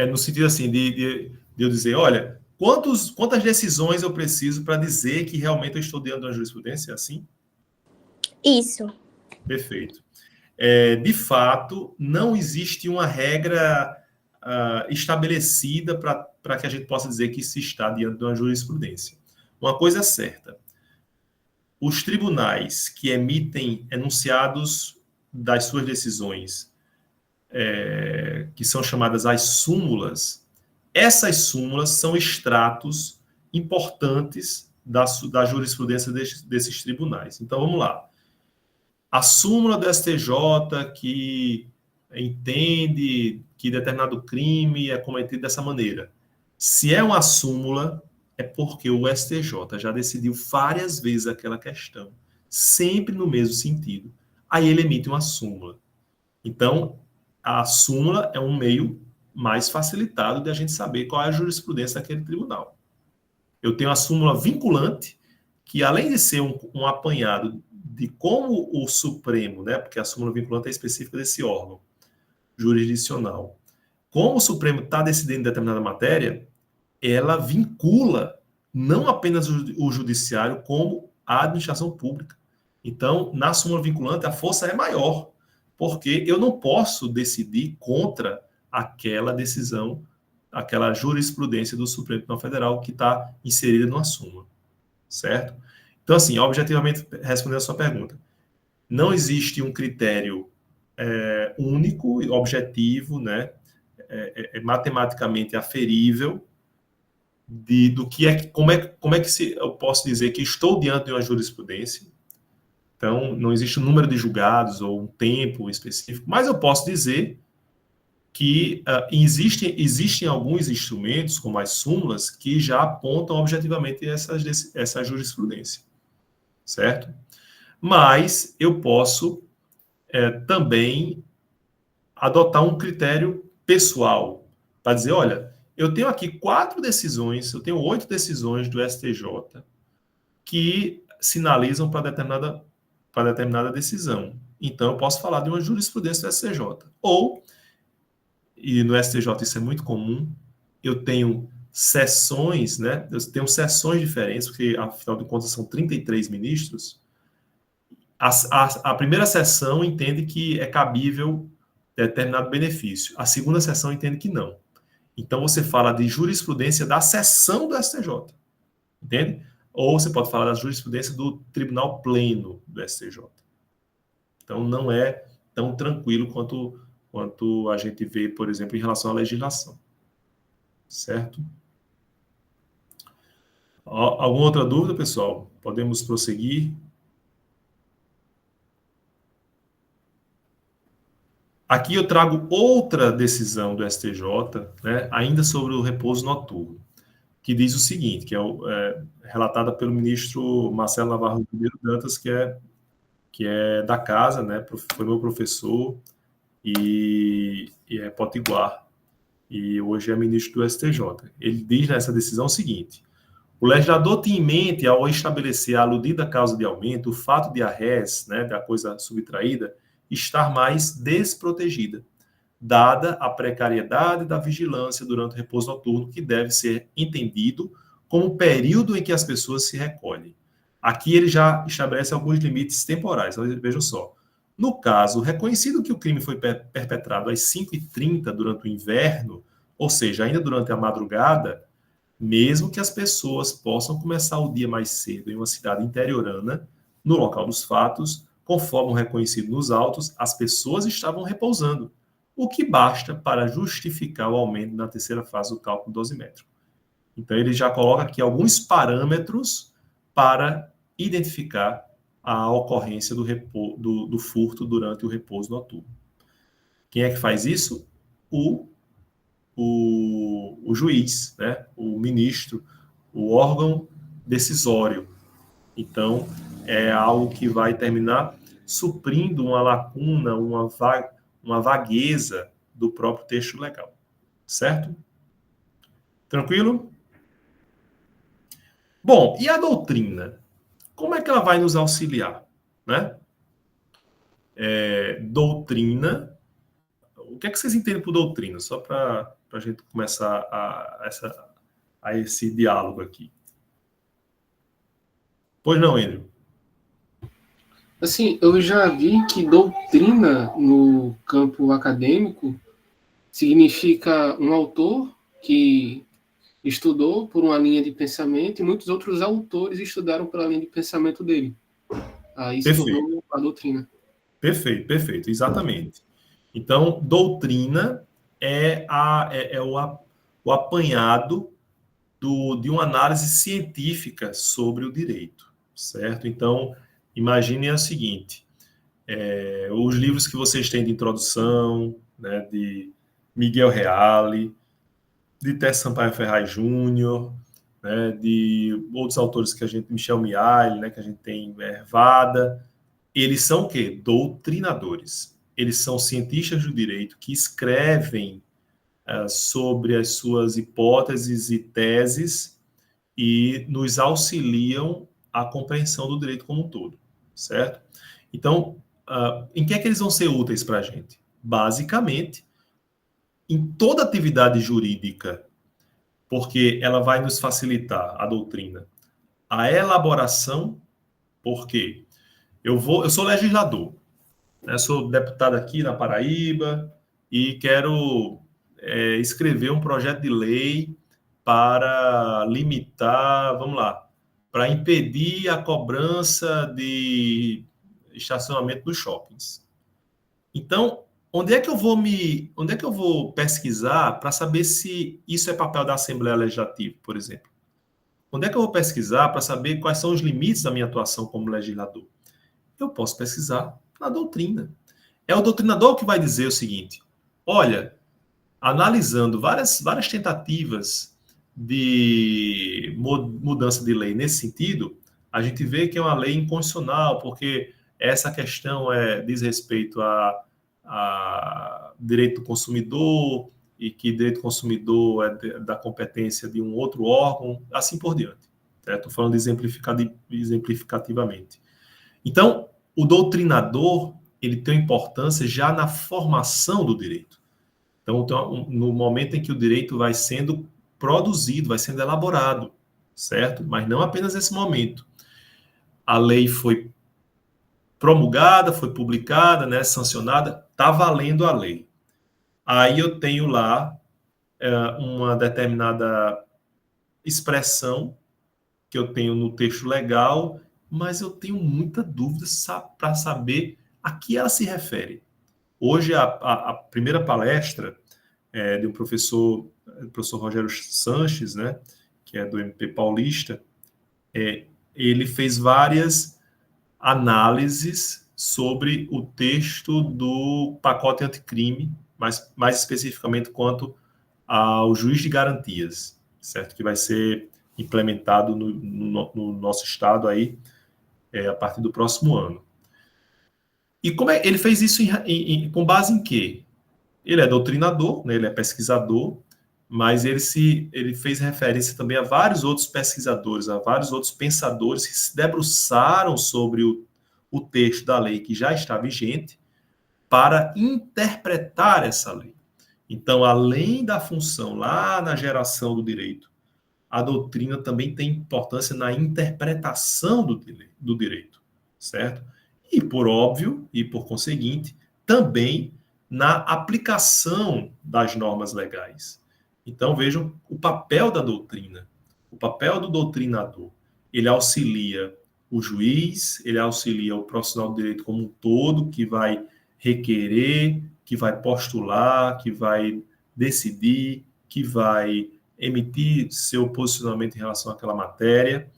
No sentido assim, de eu dizer, olha, quantas decisões eu preciso para dizer que realmente eu estou dentro de uma jurisprudência assim? Isso. Perfeito. De fato, não existe uma regra estabelecida para que a gente possa dizer que se está diante de uma jurisprudência. Uma coisa é certa: os tribunais que emitem enunciados das suas decisões, que são chamadas as súmulas, essas súmulas são extratos importantes da jurisprudência desses tribunais. Então, vamos lá. A súmula do STJ que entende que determinado crime é cometido dessa maneira. Se é uma súmula, é porque o STJ já decidiu várias vezes aquela questão, sempre no mesmo sentido. Aí ele emite uma súmula. Então, a súmula é um meio mais facilitado de a gente saber qual é a jurisprudência daquele tribunal. Eu tenho a súmula vinculante, que além de ser um apanhado de como o Supremo, né, porque a súmula vinculante é específica desse órgão jurisdicional, como o Supremo está decidindo determinada matéria, ela vincula não apenas o judiciário, como a administração pública. Então, na súmula vinculante, a força é maior, porque eu não posso decidir contra aquela decisão, aquela jurisprudência do Supremo Tribunal Federal que está inserida numa súmula, certo? Então, assim, objetivamente, respondendo a sua pergunta, não existe um critério único, objetivo, né, matematicamente aferível, do que é, como é que eu posso dizer que estou diante de uma jurisprudência. Então, não existe um número de julgados ou um tempo específico, mas eu posso dizer que existem alguns instrumentos, como as súmulas, que já apontam objetivamente essa jurisprudência, certo? Mas eu posso também adotar um critério pessoal para dizer, olha, eu tenho aqui 4 decisões, eu tenho 8 decisões do STJ que sinalizam para determinada decisão. Então, eu posso falar de uma jurisprudência do STJ. Ou, e no STJ isso é muito comum, eu tenho sessões, né? Eu tenho sessões diferentes, porque, afinal de contas, são 33 ministros. A primeira sessão entende que é cabível determinado benefício. A segunda sessão entende que não. Então, você fala de jurisprudência da sessão do STJ, entende? Ou você pode falar da jurisprudência do Tribunal Pleno do STJ. Então, não é tão tranquilo quanto a gente vê, por exemplo, em relação à legislação. Certo? Alguma outra dúvida, pessoal? Podemos prosseguir? Aqui eu trago outra decisão do STJ, né, ainda sobre o repouso noturno, que diz o seguinte, que é relatada pelo ministro Marcelo Navarro Ribeiro Dantas, que é da casa, né, foi meu professor e é potiguar, e hoje é ministro do STJ. Ele diz nessa decisão o seguinte: o legislador tem em mente, ao estabelecer a aludida causa de aumento, o fato de a res, né, da coisa subtraída, estar mais desprotegida, dada a precariedade da vigilância durante o repouso noturno, que deve ser entendido como o período em que as pessoas se recolhem. Aqui ele já estabelece alguns limites temporais. Então, vejam só. No caso, reconhecido que o crime foi perpetrado às 5h30 durante o inverno, ou seja, ainda durante a madrugada, mesmo que as pessoas possam começar o dia mais cedo em uma cidade interiorana, no local dos fatos, conforme o reconhecido nos autos, as pessoas estavam repousando, o que basta para justificar o aumento na terceira fase do cálculo dosimétrico. Então, ele já coloca aqui alguns parâmetros para identificar a ocorrência do furto durante o repouso noturno. Quem é que faz isso? O juiz, né? O ministro, o órgão decisório. Então, é algo que vai terminar suprindo uma lacuna, uma vagueza do próprio texto legal. Certo? Tranquilo? Bom, e a doutrina? Como é que ela vai nos auxiliar? Né? Doutrina. O que é que vocês entendem por doutrina? Só para a gente começar a esse diálogo aqui. Pois não, Andrew? Assim, eu já vi que doutrina no campo acadêmico significa um autor que estudou por uma linha de pensamento e muitos outros autores estudaram pela linha de pensamento dele. Aí se tornou a doutrina. Perfeito, exatamente. Então, doutrina é o apanhado de uma análise científica sobre o direito, certo? Então, imagine o seguinte, os livros que vocês têm de introdução, né, de Miguel Reale, de Tess Sampaio Ferraz Júnior, né, de outros autores que a gente, Michel Miaille, né, que a gente tem Ervada, eles são o quê? Doutrinadores. Eles são cientistas do direito que escrevem sobre as suas hipóteses e teses e nos auxiliam à compreensão do direito como um todo, certo? Então, em que é que eles vão ser úteis para a gente? Basicamente, em toda atividade jurídica, porque ela vai nos facilitar, a doutrina, a elaboração, porque eu sou legislador, né? Sou deputado aqui na Paraíba e quero escrever um projeto de lei para limitar, vamos lá, para impedir a cobrança de estacionamento nos shoppings. Então, onde é que eu vou pesquisar para saber se isso é papel da Assembleia Legislativa, por exemplo? Onde é que eu vou pesquisar para saber quais são os limites da minha atuação como legislador? Eu posso pesquisar na doutrina. É o doutrinador que vai dizer o seguinte: olha, analisando várias tentativas de mudança de lei nesse sentido, a gente vê que é uma lei inconstitucional, porque essa questão diz respeito a direito do consumidor, e que direito do consumidor é da competência de um outro órgão, assim por diante. Estou falando exemplificativamente. Então, o doutrinador, ele tem importância já na formação do direito. Então, no momento em que o direito vai sendo produzido, vai sendo elaborado, certo? Mas não apenas nesse momento. A lei foi promulgada, foi publicada, né, sancionada, está valendo a lei. Aí eu tenho lá uma determinada expressão que eu tenho no texto legal, mas eu tenho muita dúvida para saber a que ela se refere. Hoje, a primeira palestra de um professor Rogério Sanches, né, que é do MP Paulista, ele fez várias análises sobre o texto do pacote anticrime, mais especificamente quanto ao juiz de garantias, certo? Que vai ser implementado no nosso estado aí a partir do próximo ano. E como ele fez isso com base em quê? Ele é doutrinador, né, ele é pesquisador, mas ele fez referência também a vários outros pesquisadores, a vários outros pensadores que se debruçaram sobre o texto da lei que já está vigente para interpretar essa lei. Então, além da função lá na geração do direito, a doutrina também tem importância na interpretação do direito, certo? E, por óbvio, e por conseguinte, também na aplicação das normas legais. Então, vejam o papel da doutrina, o papel do doutrinador. Ele auxilia o juiz, ele auxilia o profissional do direito como um todo, que vai requerer, que vai postular, que vai decidir, que vai emitir seu posicionamento em relação àquela matéria,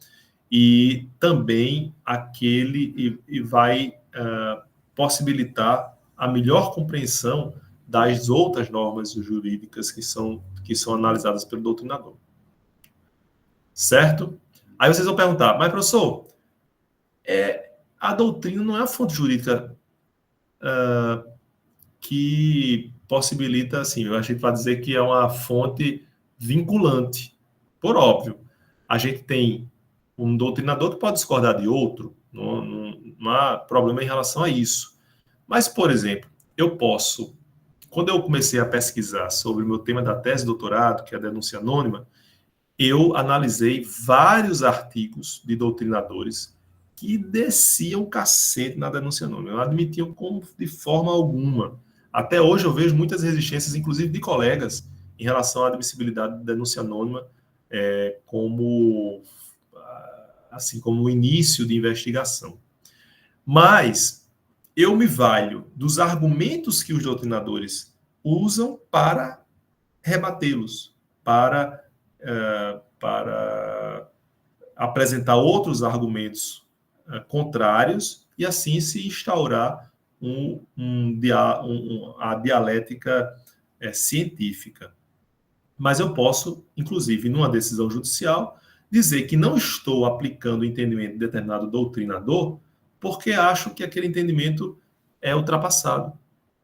e também e vai possibilitar a melhor compreensão das outras normas jurídicas que são analisadas pelo doutrinador. Certo? Aí vocês vão perguntar, mas professor, a doutrina não é a fonte jurídica que possibilita, assim, a gente vai dizer que é uma fonte vinculante. Por óbvio, a gente tem um doutrinador que pode discordar de outro, não há problema em relação a isso. Mas, por exemplo, quando eu comecei a pesquisar sobre o meu tema da tese de doutorado, que é a denúncia anônima, eu analisei vários artigos de doutrinadores que desciam cacete na denúncia anônima, não admitiam de forma alguma. Até hoje eu vejo muitas resistências, inclusive de colegas, em relação à admissibilidade da denúncia anônima como o início de investigação. Mas eu me valho dos argumentos que os doutrinadores usam para rebatê-los, para apresentar outros argumentos contrários e assim se instaurar a dialética científica. Mas eu posso, inclusive, numa decisão judicial, dizer que não estou aplicando o entendimento de determinado doutrinador porque acho que aquele entendimento é ultrapassado,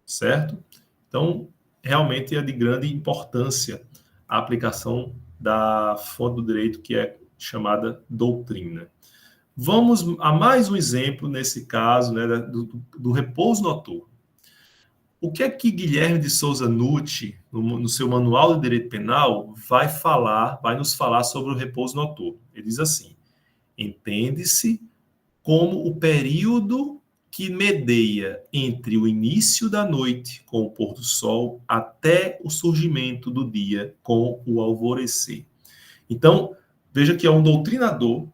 certo? Então, realmente é de grande importância a aplicação da fonte do direito que é chamada doutrina. Vamos a mais um exemplo nesse caso, né, do repouso noturno. O que é que Guilherme de Souza Nucci, no seu Manual de Direito Penal, vai nos falar sobre o repouso noturno? Ele diz assim: entende-se como o período que medeia entre o início da noite com o pôr do sol até o surgimento do dia com o alvorecer. Então, veja que é um doutrinador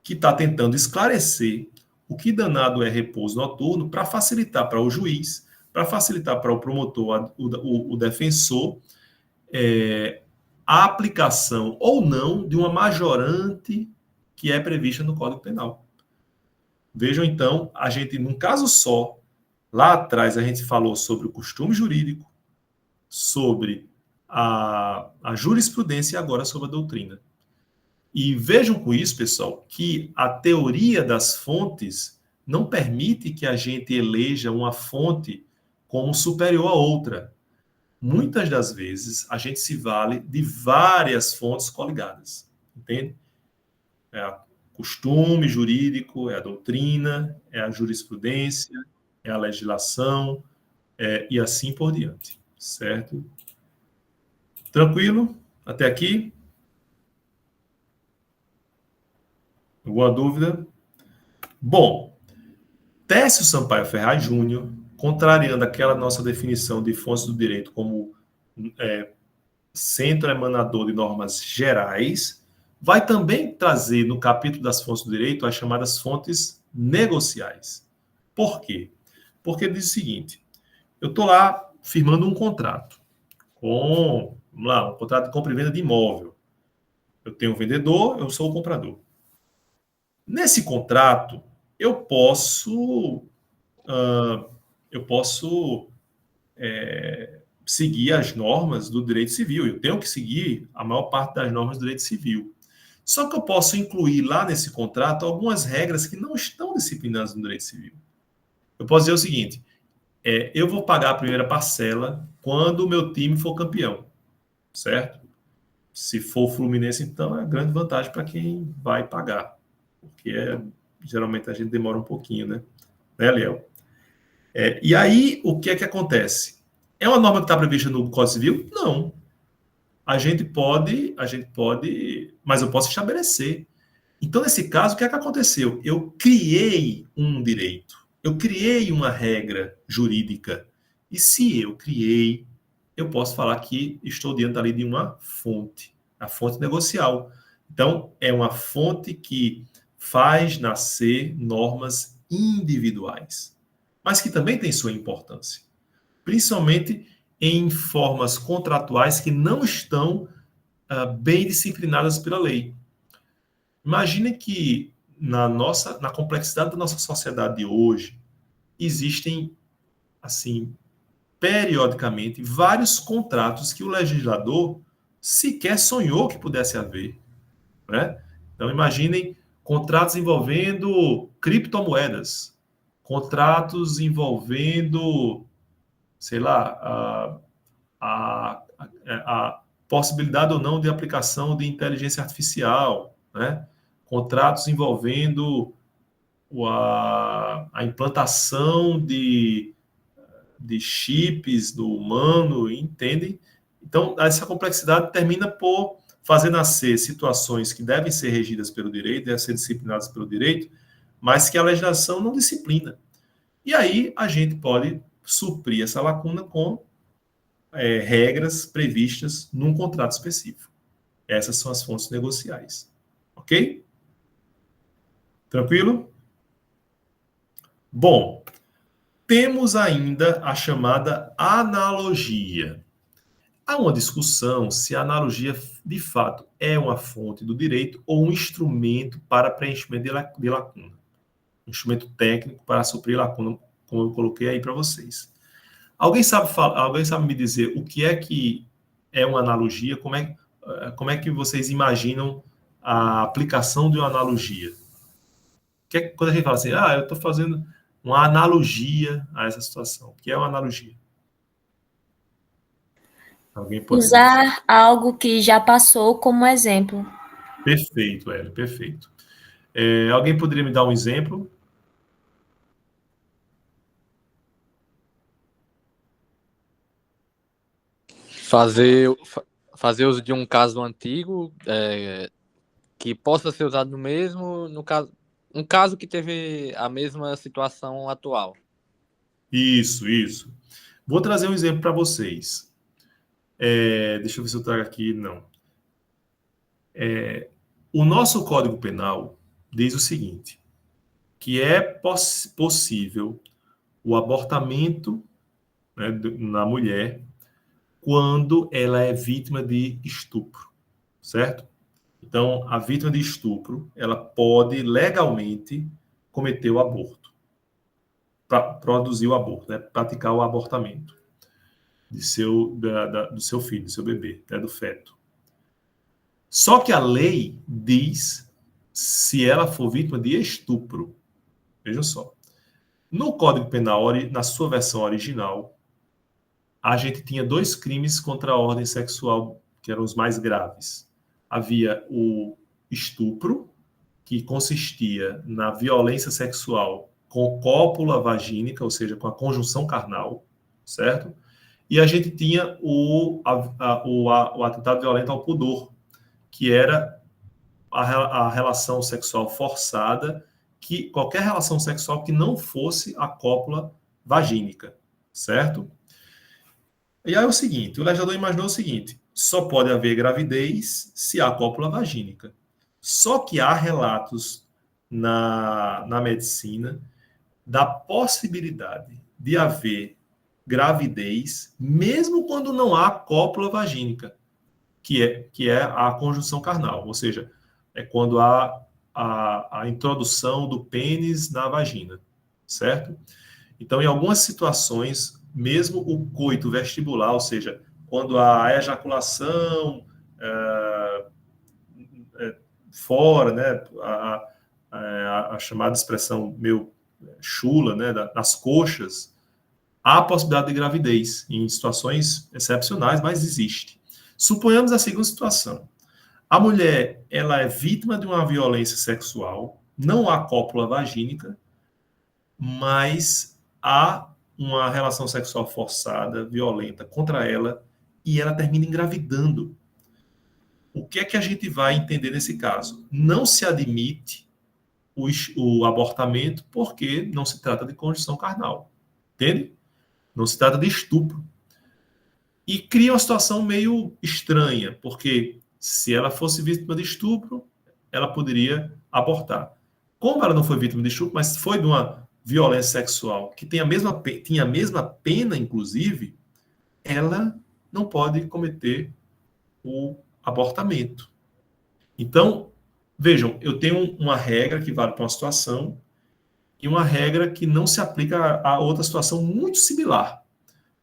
que está tentando esclarecer o que danado é repouso noturno para facilitar para o juiz, para facilitar para o promotor, o defensor, a aplicação ou não de uma majorante que é prevista no Código Penal. Vejam, então, a gente, num caso só, lá atrás a gente falou sobre o costume jurídico, sobre a jurisprudência e agora sobre a doutrina. E vejam com isso, pessoal, que a teoria das fontes não permite que a gente eleja uma fonte como superior a outra. Muitas das vezes, a gente se vale de várias fontes coligadas, entende? É o costume jurídico, é a doutrina, é a jurisprudência, é a legislação, e assim por diante, certo? Tranquilo? Até aqui? Alguma dúvida? Bom, Técio Sampaio Ferraz Júnior, contrariando aquela nossa definição de fontes do direito como centro emanador de normas gerais, vai também trazer no capítulo das fontes do direito as chamadas fontes negociais. Por quê? Porque ele diz o seguinte: eu estou lá firmando um contrato um contrato de compra e venda de imóvel. Eu tenho um vendedor, eu sou o comprador. Nesse contrato, eu posso seguir as normas do direito civil. Eu tenho que seguir a maior parte das normas do direito civil. Só que eu posso incluir lá nesse contrato algumas regras que não estão disciplinadas no direito civil. Eu posso dizer o seguinte: eu vou pagar a primeira parcela quando o meu time for campeão, certo? Se for o Fluminense, então é grande vantagem para quem vai pagar, porque geralmente a gente demora um pouquinho, né, Léo? E aí, o que é que acontece? É uma norma que está prevista no Código Civil? Não. A gente pode, mas eu posso estabelecer. Então, nesse caso, o que é que aconteceu? Eu criei um direito, eu criei uma regra jurídica. E se eu criei, eu posso falar que estou diante ali de uma fonte, a fonte negocial. Então, é uma fonte que faz nascer normas individuais, mas que também tem sua importância, principalmente em formas contratuais que não estão bem disciplinadas pela lei. Imagine que na complexidade da nossa sociedade de hoje, existem, assim, periodicamente, vários contratos que o legislador sequer sonhou que pudesse haver, né? Então, imaginem contratos envolvendo criptomoedas, contratos envolvendo, sei lá, a possibilidade ou não de aplicação de inteligência artificial, né? Contratos envolvendo a implantação de chips do humano, entendem? Então, essa complexidade termina por fazer nascer situações que devem ser regidas pelo direito, devem ser disciplinadas pelo direito, mas que a legislação não disciplina. E aí a gente pode suprir essa lacuna com regras previstas num contrato específico. Essas são as fontes negociais. Ok? Tranquilo? Bom, temos ainda a chamada analogia. Há uma discussão se a analogia, de fato, é uma fonte do direito ou um instrumento para preenchimento de lacuna. Um instrumento técnico para suprir lacuna, como eu coloquei aí para vocês. Alguém sabe me dizer o que é uma analogia? Como é que vocês imaginam a aplicação de uma analogia? Quando a gente fala assim, eu estou fazendo uma analogia a essa situação. O que é uma analogia? Alguém pode usar algo que já passou como exemplo. Perfeito, Hélio, perfeito. Alguém poderia me dar um exemplo? fazer uso de um caso antigo que possa ser usado no mesmo, no caso, um caso que teve a mesma situação atual. Isso. Vou trazer um exemplo para vocês. Deixa eu ver se eu trago aqui. Não. O nosso Código Penal diz o seguinte, que é possível o abortamento, né, na mulher quando ela é vítima de estupro, certo? Então, a vítima de estupro, ela pode legalmente cometer o aborto, produzir o aborto, né, praticar o abortamento do seu filho, do seu bebê, né, do feto. Só que a lei diz se ela for vítima de estupro. Vejam só. No Código Penal, na sua versão original, a gente tinha 2 crimes contra a ordem sexual, que eram os mais graves. Havia o estupro, que consistia na violência sexual com cópula vagínica, ou seja, com a conjunção carnal, certo? E a gente tinha o atentado violento ao pudor, que era a relação sexual forçada, qualquer relação sexual que não fosse a cópula vagínica, certo? E aí é o seguinte, o legislador imaginou o seguinte, só pode haver gravidez se há cópula vagínica. Só que há relatos na medicina da possibilidade de haver gravidez, mesmo quando não há cópula vagínica, que é a conjunção carnal, ou seja, é quando há a introdução do pênis na vagina, certo? Então, em algumas situações, mesmo o coito vestibular, ou seja, quando há ejaculação fora, né, a chamada expressão meio chula, né, nas coxas, há a possibilidade de gravidez em situações excepcionais, mas existe. Suponhamos a seguinte situação. A mulher, ela é vítima de uma violência sexual, não há cópula vagínica, mas há uma relação sexual forçada, violenta contra ela, e ela termina engravidando. O que é que a gente vai entender nesse caso? Não se admite o abortamento porque não se trata de conjunção carnal. Entende? Não se trata de estupro. E cria uma situação meio estranha, porque se ela fosse vítima de estupro, ela poderia abortar. Como ela não foi vítima de estupro, mas foi de uma violência sexual que tinha a mesma pena, inclusive, ela não pode cometer o abortamento. Então, vejam, eu tenho uma regra que vale para uma situação e uma regra que não se aplica a outra situação muito similar.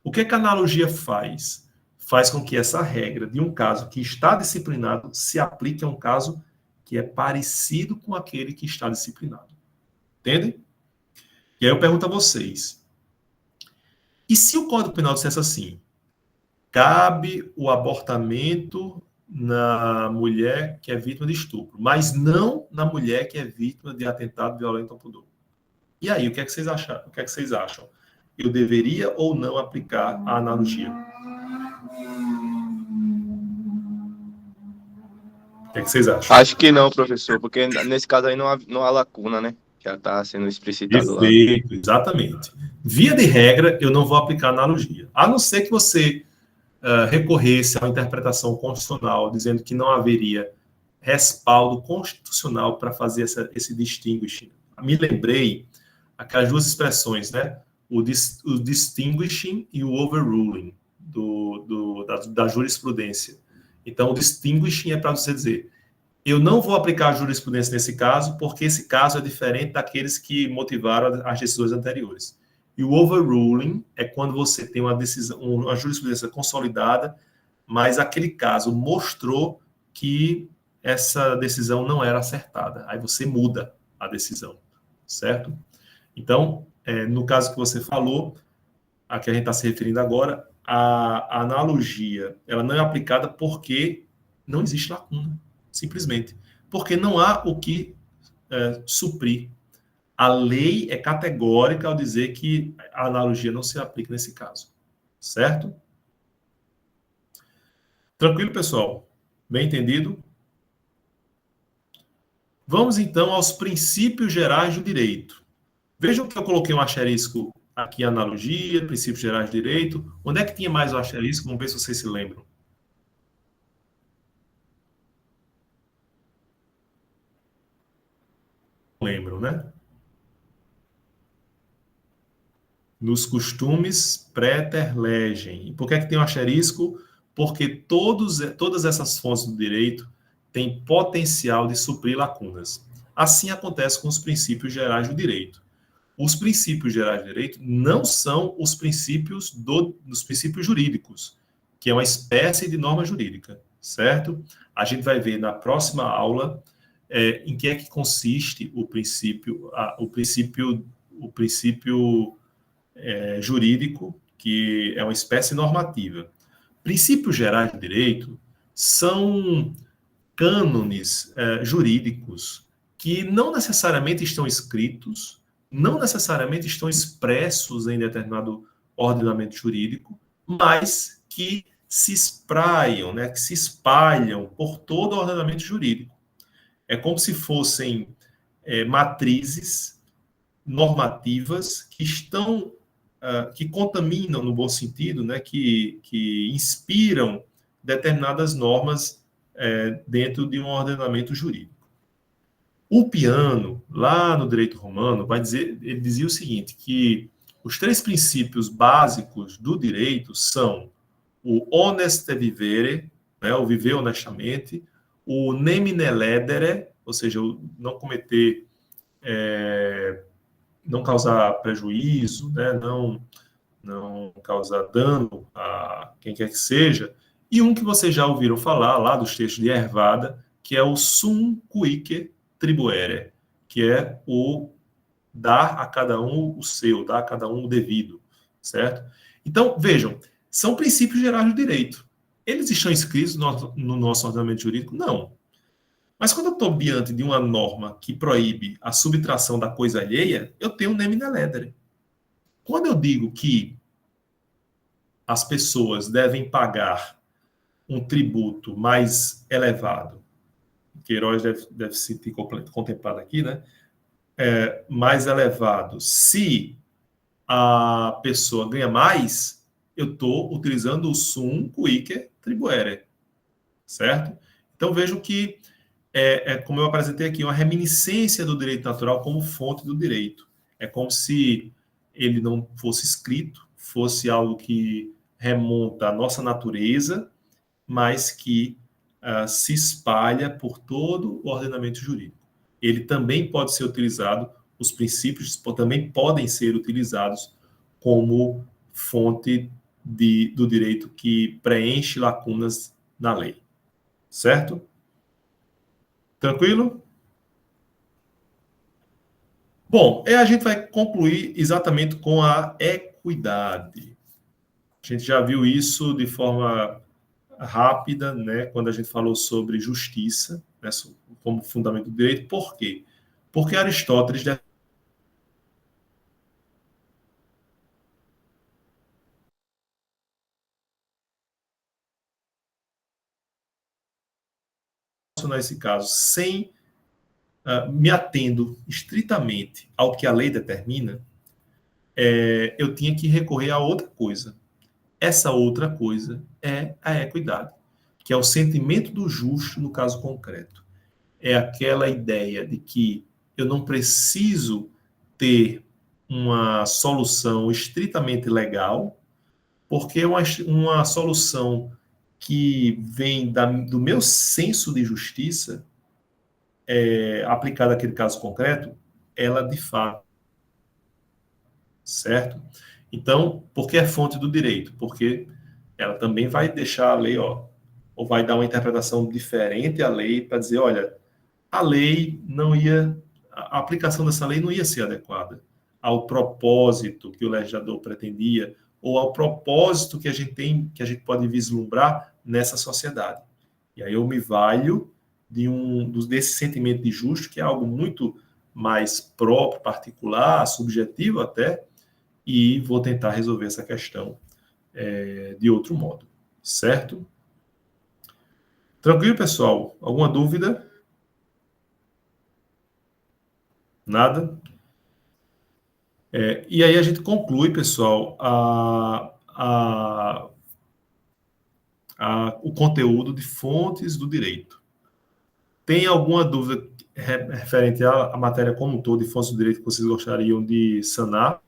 O que a analogia faz? Faz com que essa regra de um caso que está disciplinado se aplique a um caso que é parecido com aquele que está disciplinado. Entendem? E aí eu pergunto a vocês, e se o Código Penal dissesse assim, cabe o abortamento na mulher que é vítima de estupro, mas não na mulher que é vítima de atentado violento ao pudor? E aí, o que é que vocês acham? O que é que vocês acham? Eu deveria ou não aplicar a analogia? O que é que vocês acham? Acho que não, professor, porque nesse caso aí não há lacuna, né? Já está sendo explicitado lá. Perfeito, exatamente. Via de regra, eu não vou aplicar analogia. A não ser que você recorresse à interpretação constitucional, dizendo que não haveria respaldo constitucional para fazer esse distinguishing. Me lembrei aquelas 2 expressões, né? O distinguishing e o overruling da jurisprudência. Então, o distinguishing é para você dizer, eu não vou aplicar a jurisprudência nesse caso, porque esse caso é diferente daqueles que motivaram as decisões anteriores. E o overruling é quando você tem uma decisão, uma jurisprudência consolidada, mas aquele caso mostrou que essa decisão não era acertada. Aí você muda a decisão, certo? Então, no caso que você falou, a que a gente está se referindo agora, a analogia, ela não é aplicada porque não existe lacuna, simplesmente. Porque não há o que suprir. A lei é categórica ao dizer que a analogia não se aplica nesse caso, certo? Tranquilo, pessoal? Bem entendido? Vamos, então, aos princípios gerais do direito. Vejam que eu coloquei um asterisco aqui em analogia, princípios gerais do direito. Onde é que tinha mais o asterisco? Vamos ver se vocês se lembram. Lembram, né? Nos costumes preterlegem. E por que é que tem um asterisco? Porque todas essas fontes do direito têm potencial de suprir lacunas. Assim acontece com os princípios gerais do direito. Os princípios gerais do direito não são os princípios dos princípios jurídicos, que é uma espécie de norma jurídica, certo? A gente vai ver na próxima aula em que é que consiste o princípio jurídico, que é uma espécie normativa. Princípios gerais do direito são cânones jurídicos que não necessariamente estão escritos, não necessariamente estão expressos em determinado ordenamento jurídico, mas que se espraiam, né, que se espalham por todo o ordenamento jurídico. É como se fossem matrizes normativas que estão, que contaminam, no bom sentido, né, que inspiram determinadas normas dentro de um ordenamento jurídico. O Piano, lá no direito romano, ele dizia o seguinte, que os 3 princípios básicos do direito são o honeste vivere, né, o viver honestamente, o nemine ledere, ou seja, o não cometer, não causar prejuízo, né, não causar dano a quem quer que seja, e um que vocês já ouviram falar lá dos textos de Hervada, que é o sum cuique tribuere, que é o dar a cada um o seu, dar a cada um o devido, certo? Então, vejam, são princípios gerais do direito. Eles estão escritos no nosso ordenamento jurídico? Não. Mas quando eu estou diante de uma norma que proíbe a subtração da coisa alheia, eu tenho um nemine ledere. Quando eu digo que as pessoas devem pagar um tributo mais elevado, Queiroz deve se ter contemplado aqui, né? Mais elevado. Se a pessoa ganha mais, eu estou utilizando o sum cuique tribuere, certo? Então vejam que como eu apresentei aqui, uma reminiscência do direito natural como fonte do direito. É como se ele não fosse escrito, fosse algo que remonta à nossa natureza, mas que se espalha por todo o ordenamento jurídico. Ele também pode ser utilizado, os princípios também podem ser utilizados como fonte do direito que preenche lacunas na lei. Certo? Tranquilo? Bom, a gente vai concluir exatamente com a equidade. A gente já viu isso de forma rápida, né, quando a gente falou sobre justiça, né, como fundamento do direito. Por quê? Porque Aristóteles nesse caso, sem me atendo estritamente ao que a lei determina, eu tinha que recorrer a outra coisa. Essa outra coisa é a equidade, que é o sentimento do justo no caso concreto. É aquela ideia de que eu não preciso ter uma solução estritamente legal, porque é uma solução que vem do meu senso de justiça, aplicada àquele caso concreto, ela de fato, certo? Então, por que é fonte do direito? Porque ela também vai deixar a lei, ou vai dar uma interpretação diferente à lei para dizer, olha, a lei a aplicação dessa lei não ia ser adequada ao propósito que o legislador pretendia, ou ao propósito que a gente pode vislumbrar nessa sociedade. E aí eu me valho desse sentimento de justo, que é algo muito mais próprio, particular, subjetivo até, e vou tentar resolver essa questão de outro modo, certo? Tranquilo, pessoal? Alguma dúvida? Nada? E aí a gente conclui, pessoal, o conteúdo de fontes do direito. Tem alguma dúvida referente à matéria como um todo, de fontes do direito, que vocês gostariam de sanar?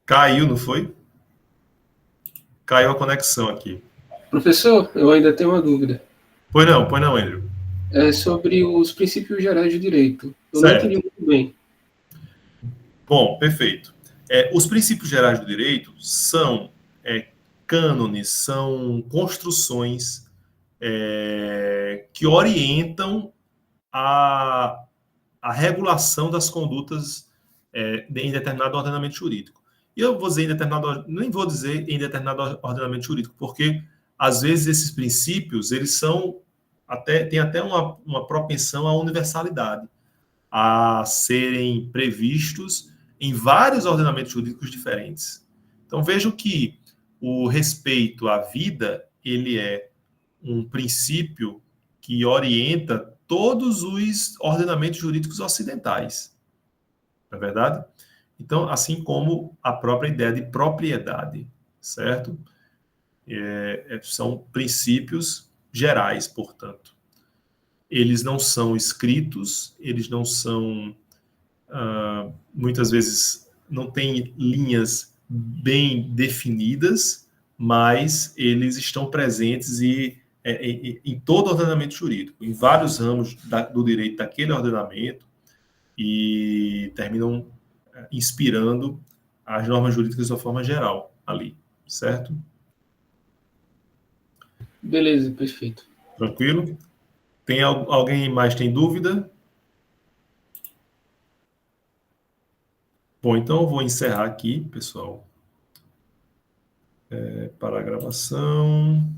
Caiu, não foi? Caiu a conexão aqui. Professor, eu ainda tenho uma dúvida. Pois não, Andrew. É sobre os princípios gerais de direito. Eu não Certo. entendi muito bem. Bom, perfeito. Os princípios gerais do direito são cânones, são construções que orientam a regulação das condutas em determinado ordenamento jurídico. E eu vou dizer nem vou dizer em determinado ordenamento jurídico, porque às vezes esses princípios eles têm até uma propensão à universalidade, a serem previstos em vários ordenamentos jurídicos diferentes. Então vejam que o respeito à vida ele é um princípio que orienta todos os ordenamentos jurídicos ocidentais. Não é verdade? Então, assim como a própria ideia de propriedade, certo? São princípios gerais, portanto. Eles não são escritos, eles não são, muitas vezes, não têm linhas bem definidas, mas eles estão presentes em todo ordenamento jurídico, em vários ramos do direito daquele ordenamento, e terminam inspirando as normas jurídicas de uma forma geral ali, certo? Beleza, perfeito. Tranquilo? Alguém mais tem dúvida? Bom, então eu vou encerrar aqui, pessoal, para a gravação.